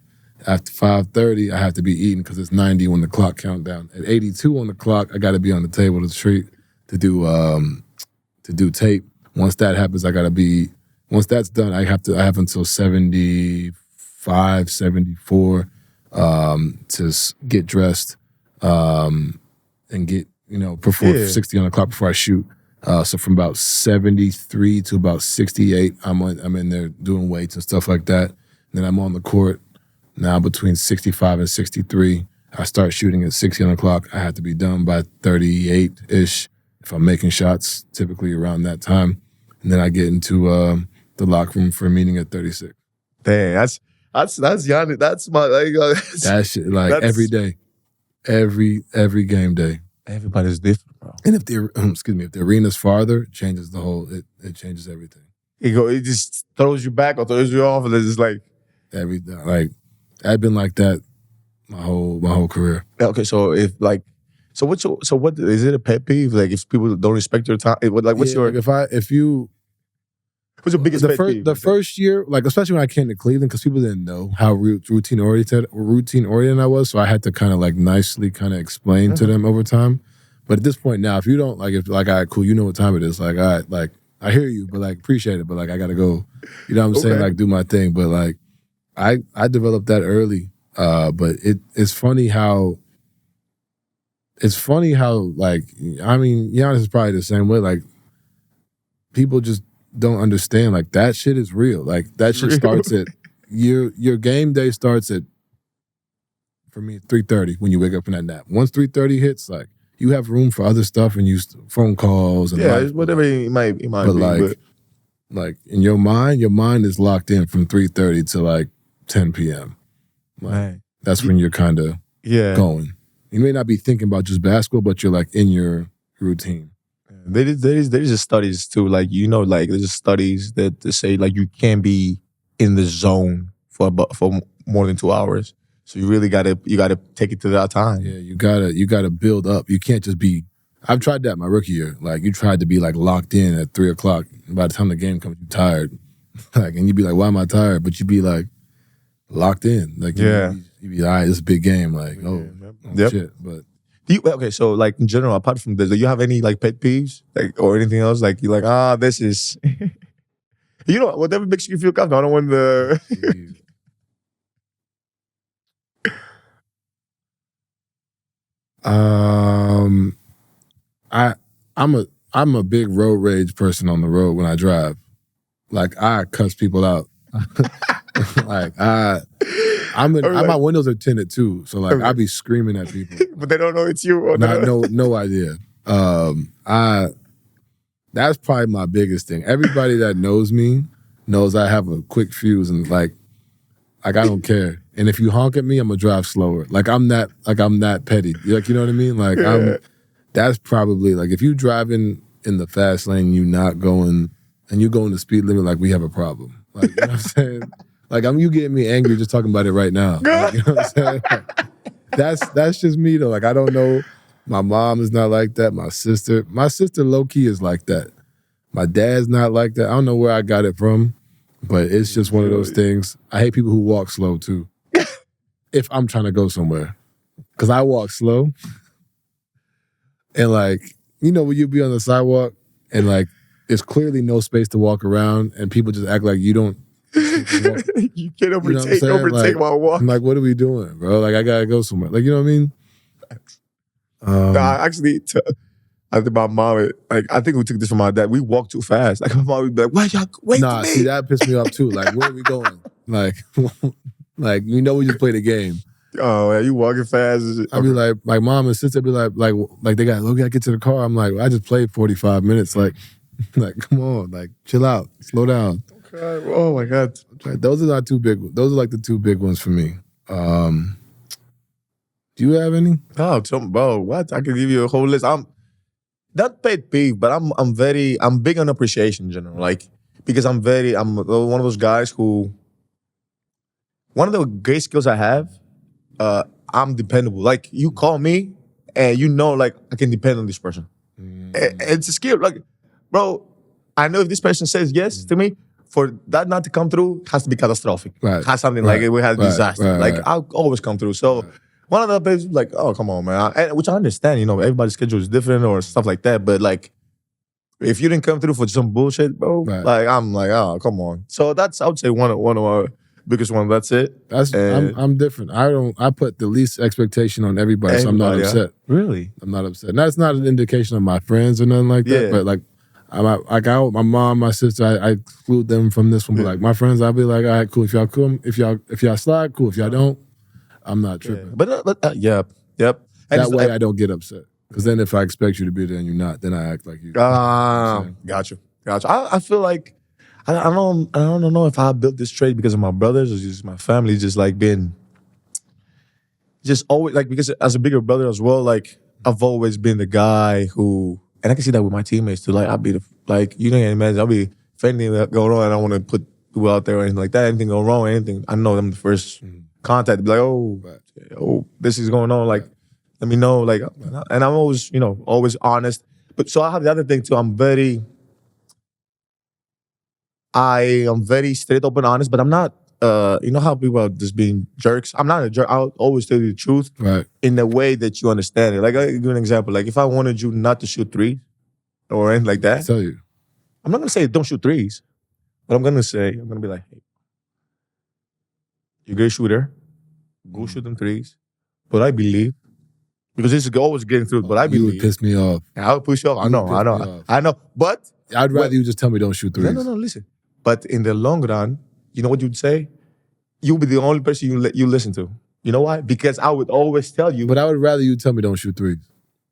After 5:30, I have to be eating because it's 90 when the clock count down. At 82 on the clock, I got to be on the table to do tape. Once that happens, once that's done, I have until 75, 74 to get dressed and get, perform 60 on the clock before I shoot. So from about 73 to about 68, I'm in there doing weights and stuff like that. And then I'm on the court now between 65 and 63. I start shooting at 60 on the clock. I have to be done by 38-ish if I'm making shots, typically around that time. And then I get into the locker room for a meeting at 36. Dang, that's Yanni. That's my that shit, like every day, every game day. Everybody's different, bro. And if the arena's farther, it changes it changes everything. It just throws you back or throws you off, and it's just like everything. Like I've been like that my whole career. Okay, so what is it a pet peeve? Like if people don't respect your time, what's your what's your biggest pet peeve? The first year, like especially when I came to Cleveland, because people didn't know how routine oriented I was, so I had to kind of like nicely kind of explain to them over time. But at this point now, if you don't all right, cool, you know what time it is. Like, all right, like I hear you, but like appreciate it, but like I gotta go. You know what I'm saying? Like do my thing. But like I developed that early. But it's funny how like, I mean, Giannis is probably the same way. Like people just don't understand. Like that shit is real. Like that shit starts at your game day starts at, for me, 3:30 when you wake up from that nap. Once 3:30 hits, like you have room for other stuff and phone calls and whatever it might be. But like in your mind is locked in from 3:30 to like 10 p.m. Like, that's when you're kind of going. You may not be thinking about just basketball, but you're like in your routine. There is studies too, like like there's studies that say like you can't be in the zone for more than 2 hours. So you really gotta take it to that time. Yeah, you gotta build up. You can't just be. I've tried that my rookie year. Like you tried to be like locked in at 3:00. By the time the game comes, you're tired. Like, and you'd be like, "Why am I tired?" But you'd be like locked in. Like you'd be all right. This is a big game. Like shit. But so like in general, apart from this, do you have any like pet peeves like or anything else? Like you're like this is whatever makes you feel comfortable. I don't want the. I'm a big road rage person on the road when I drive. Like I cuss people out. Like my windows are tinted too, so like I be screaming at people, but they don't know it's you. Or no idea. That's probably my biggest thing. Everybody that knows me knows I have a quick fuse and like I don't care. And if you honk at me, I'm gonna drive slower. Like I'm that petty. Like you know what I mean? Like that's probably like if you driving in the fast lane, you not going and you going the speed limit, like we have a problem. Like you know what I'm saying? Like you getting me angry just talking about it right now. Like, you know what I'm saying? Like, that's just me though. Like I don't know My mom is not like that. My sister low-key is like that. My dad's not like that. I don't know where I got it from, but it's just one of those things. I hate people who walk slow too. If I'm trying to go somewhere. Because I walk slow. And like, you know, when you be on the sidewalk and like, there's clearly no space to walk around and people just act like you don't. You can't overtake while walking. I'm like, what are we doing, bro? Like, I gotta go somewhere. Like, you know what I mean? Actually, I think my mom, like, I think we took this from my dad. We walk too fast. Like, my mom would be like, why y'all wait for me? See, that pissed me off too. Like, where are we going? Like, you know, we just played a game. Oh, man, you walking fast. I'd be like, mom and sister be like they gotta get to the car. I'm like, I just played 45 minutes. Like, come on, like, chill out, slow down. Okay. Oh my God. Those are not too big. Those are like the two big ones for me. Do you have any? Oh, bro, what? I could give you a whole list. I'm not pet peeve, but I'm big on appreciation in general. Like, because I'm one of those guys who, one of the great skills I have, I'm dependable. Like, you call me and you know, like, I can depend on this person. It's a skill. Like, bro, I know if this person says yes to me, for that not to come through, has to be catastrophic. Right. Has something like we had a disaster. I'll always come through. So one of the places, like, oh, come on, man. Which I understand, you know, everybody's schedule is different or stuff like that. But like, if you didn't come through for some bullshit, bro, like, I'm like, oh, come on. So that's, I would say, one of our biggest one. That's it. I'm different. I put the least expectation on everybody, so I'm not upset. Really? I'm not upset. That's not an indication of my friends or nothing like that. But like, my mom, my sister, I exclude them from this one. But like my friends, I'll be like, all right, cool. If y'all come, if y'all slide, cool. If y'all don't, I'm not tripping. Yep. That way I don't get upset. Because then if I expect you to be there and you're not, then I act like you. Gotcha. I feel like I don't know if I built this trait because of my brothers or just my family, just like being just always like, because as a bigger brother as well, like I've always been the guy who, and I can see that with my teammates too. Like I'll be you can't imagine, I'll be if anything going on, I don't want to put people out there or anything like that. Anything go wrong, anything, I know I'm the first contact to be like, oh, this is going on. Like, let me know. Like, and I'm always, always honest. But so I have the other thing too. I am very straight, open, honest, but I'm not, you know how people are just being jerks? I'm not a jerk. I'll always tell you the truth in the way that you understand it. Like, I'll give you an example. Like, if I wanted you not to shoot threes or anything like that, I tell you. I'm not going to say don't shoot threes, but I'm going to be like, hey, you're a great shooter. Go shoot them threes. But I believe, because this is always getting through, but I believe. You would piss me off. I would push you off. I know. But I'd rather you just tell me don't shoot threes. No, listen. But in the long run, you know what you'd say? You'll be the only person you listen to. You know why? Because I would always tell you. But I would rather you tell me don't shoot threes.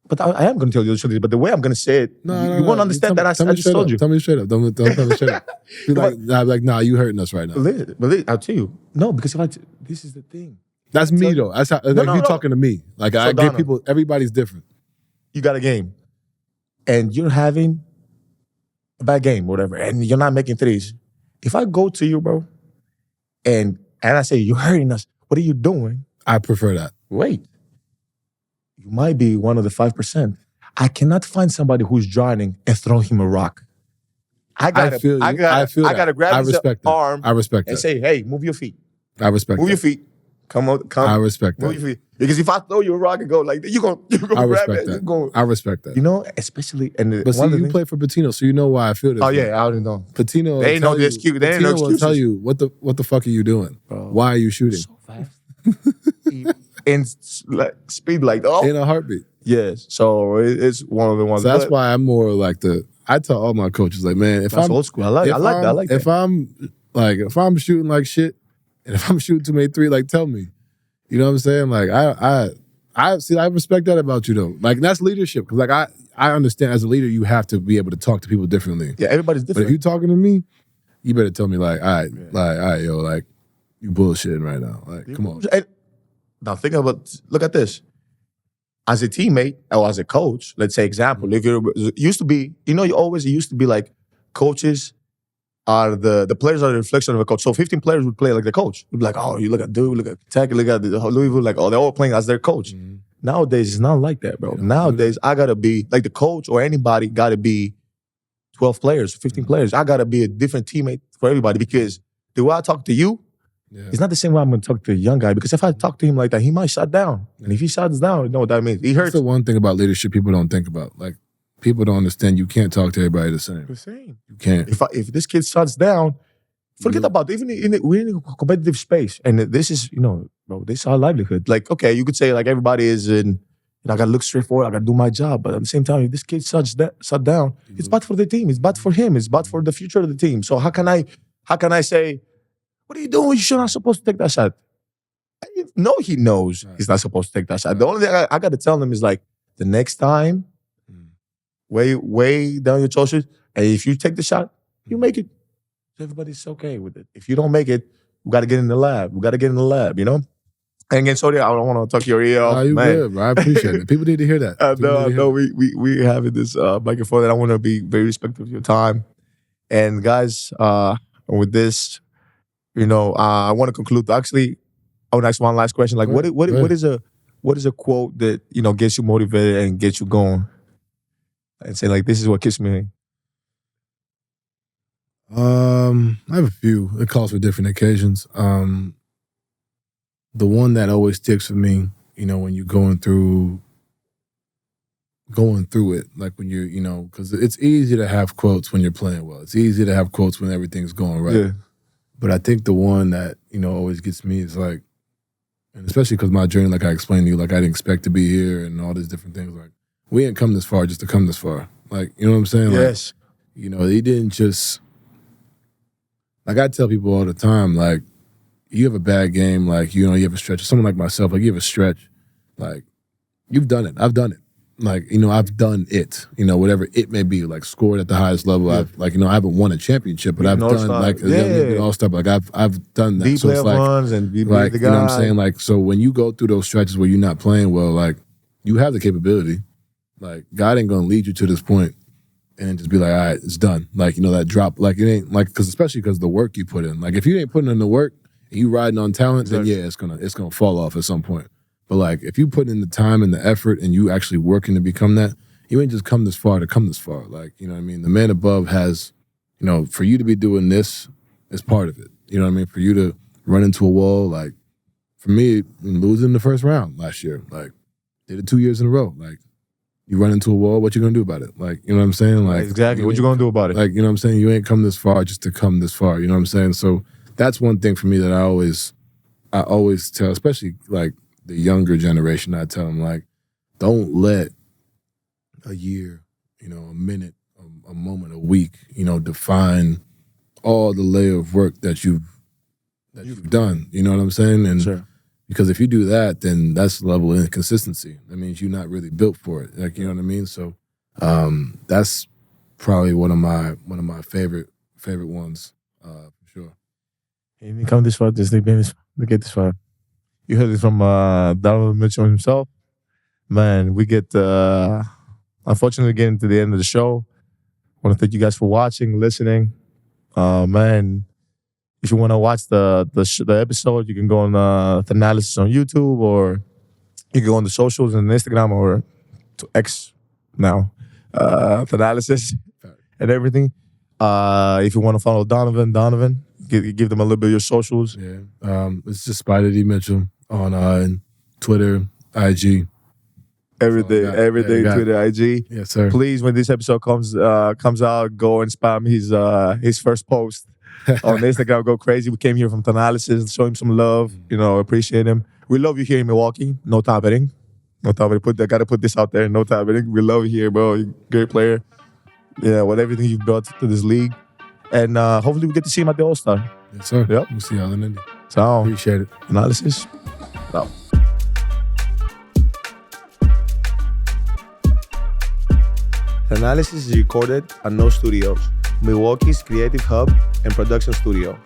But I am going to tell you the truth. But the way I'm going to say it, you won't understand that I just told you. Tell me straight up. Don't tell me straight up. Nah, you hurting us right now. But I'll tell you. No, because this is the thing. That's me though. That's how, you talking to me. Like, I get people, everybody's different. You got a game. And you're having a bad game, whatever, and you're not making threes. If I go to you, bro, and I say, you're hurting us, what are you doing? I prefer that. Wait. You might be one of the 5%. I cannot find somebody who's drowning and throw him a rock. I gotta grab his arm and say, hey, move your feet. I respect that. Move your feet. Come. I respect that. Move your feet. Because if I throw you a rock and go like that, you're gonna grab it. I respect that. You know, especially but see, you play for Patino, so you know why I feel this. Oh yeah, I already know. Patino, they ain't no excuse. They ain't no excuses. Will tell you what the fuck are you doing? Bro, why are you shooting? So fast. In speed like in a heartbeat. Yes. So it's one of the ones. So that's why I'm more like I tell all my coaches, like, man, if I'm old school, I like that. If I'm shooting like shit, and if I'm shooting too many threes, like, tell me. You know what I'm saying? Like, I respect that about you though. Like, that's leadership. Because like I understand as a leader, you have to be able to talk to people differently. Yeah, everybody's different. But if you're talking to me, you better tell me like, all right, yo, like, you bullshitting right now. Like, come on. Now look at this. As a teammate or as a coach, let's say example, if it used to be, it used to be like coaches are the players are the reflection of a coach. So 15 players would play like the coach. Would be like, oh, you look at Duke, look at Kentucky, look at Louisville, like, oh, they're all playing as their coach. Nowadays, it's not like that, bro. You don't Nowadays, I gotta be like the coach or anybody gotta be 12 players, 15 players. I gotta be a different teammate for everybody because the way I talk to you, it's not the same way I'm gonna talk to a young guy. Because if I talk to him like that, he might shut down. And if he shuts down, you know what that means. He hurts. That's the one thing about leadership people don't think about. Like, people don't understand you can't talk to everybody the same. The same. You can't. If this kid shuts down, forget about it. Even we're in a competitive space. And this is, bro, this is our livelihood. Like, okay, you could say like everybody is in, I gotta look straight forward, I gotta do my job. But at the same time, if this kid shut down, it's bad for the team. It's bad for him. It's bad for the future of the team. So how can I say, what are you doing? You're not supposed to take that shot. No, he knows he's not supposed to take that shot. The only thing I got to tell him is like, the next time, way down your shoulders, and if you take the shot, you make it. Everybody's okay with it. If you don't make it, we got to get in the lab. And again, sorry, I don't want to talk your ear off. You good, bro. I appreciate it. People need to hear that. I know. We having this back and forth, and I want to be very respectful of your time. And guys, with this, I want to conclude. Actually, I want to ask one last question. Like, what is a quote that gets you motivated and gets you going? And say like, this is what keeps me. I have a few. It calls for different occasions. The one that always sticks with me, when you're going through it, like when you're, because it's easy to have quotes when you're playing well. It's easy to have quotes when everything's going right. Yeah. But I think the one that, always gets me is like, and especially because my journey, like I explained to you, like I didn't expect to be here and all these different things. Like, we didn't come this far just to come this far. Like, you know what I'm saying? Yes. Like, he didn't just, like I tell people all the time, like, you have a bad game, like, you have a stretch. Someone like myself, like, you have a stretch, like, you've done it. I've done it. Like, I've done it. Whatever it may be, like, scored at the highest level. Yeah. I haven't won a championship, but I've done, like, all-star. Like, I've done that. Deep so it's like, runs and be like, the guy. you know what I'm saying? Like, so when you go through those stretches where you're not playing well, like, you have the capability. Like, God ain't gonna lead you to this point and then just be like, all right, it's done. Like, that drop, like, it ain't, like, especially because the work you put in. Like, if you ain't putting in the work and you riding on talent, then yeah, it's gonna fall off at some point. But like, if you put in the time and the effort and you actually working to become that, you ain't just come this far to come this far. Like, you know what I mean? The man above has, for you to be doing this is part of it. You know what I mean? For you to run into a wall, like, for me, losing the first round last year, like, did it 2 years in a row. Like, you run into a wall, what you gonna do about it? Like, you know what I'm saying? Like, exactly. What you gonna do about it? Like, you know what I'm saying? You ain't come this far just to come this far. You know what I'm saying? So that's one thing for me that I always tell, especially like the younger generation. I tell them, like, don't let a year, a minute, a moment, a week, define all the layer of work that you've done. You know what I'm saying? And sure. Because if you do that, then that's the level of inconsistency. That means you're not really built for it. Like, you know what I mean? So that's probably one of my favorite ones, for sure. He didn't come this far, to get this far. You heard it from Donovan Mitchell himself. Man, we get unfortunately getting to the end of the show. I want to thank you guys for watching, listening. Man, if you want to watch the episode, you can go on Thanalysis on YouTube, or you can go on the socials and Instagram, or to X now, Thanalysis and everything. If you want to follow Donovan, give them a little bit of your socials. Yeah, it's just Spida D Mitchell on Twitter, IG. Everything, Twitter, IG. Yes, sir. Please, when this episode comes out, go and spam his first post on Instagram. Go crazy. We came here from Thanalysis, show him some love. Appreciate him. We love you here in Milwaukee. No top hitting. Gotta put this out there. No top hitting. We love you here, bro. You're a great player. Yeah, with everything you've brought to this league, and hopefully we get to see him at the All-Star. Yes, sir. Yep. We'll see y'all in Indy. So appreciate it. Thanalysis. No. Thanalysis is recorded at No Studios, Milwaukee's creative hub and production studio.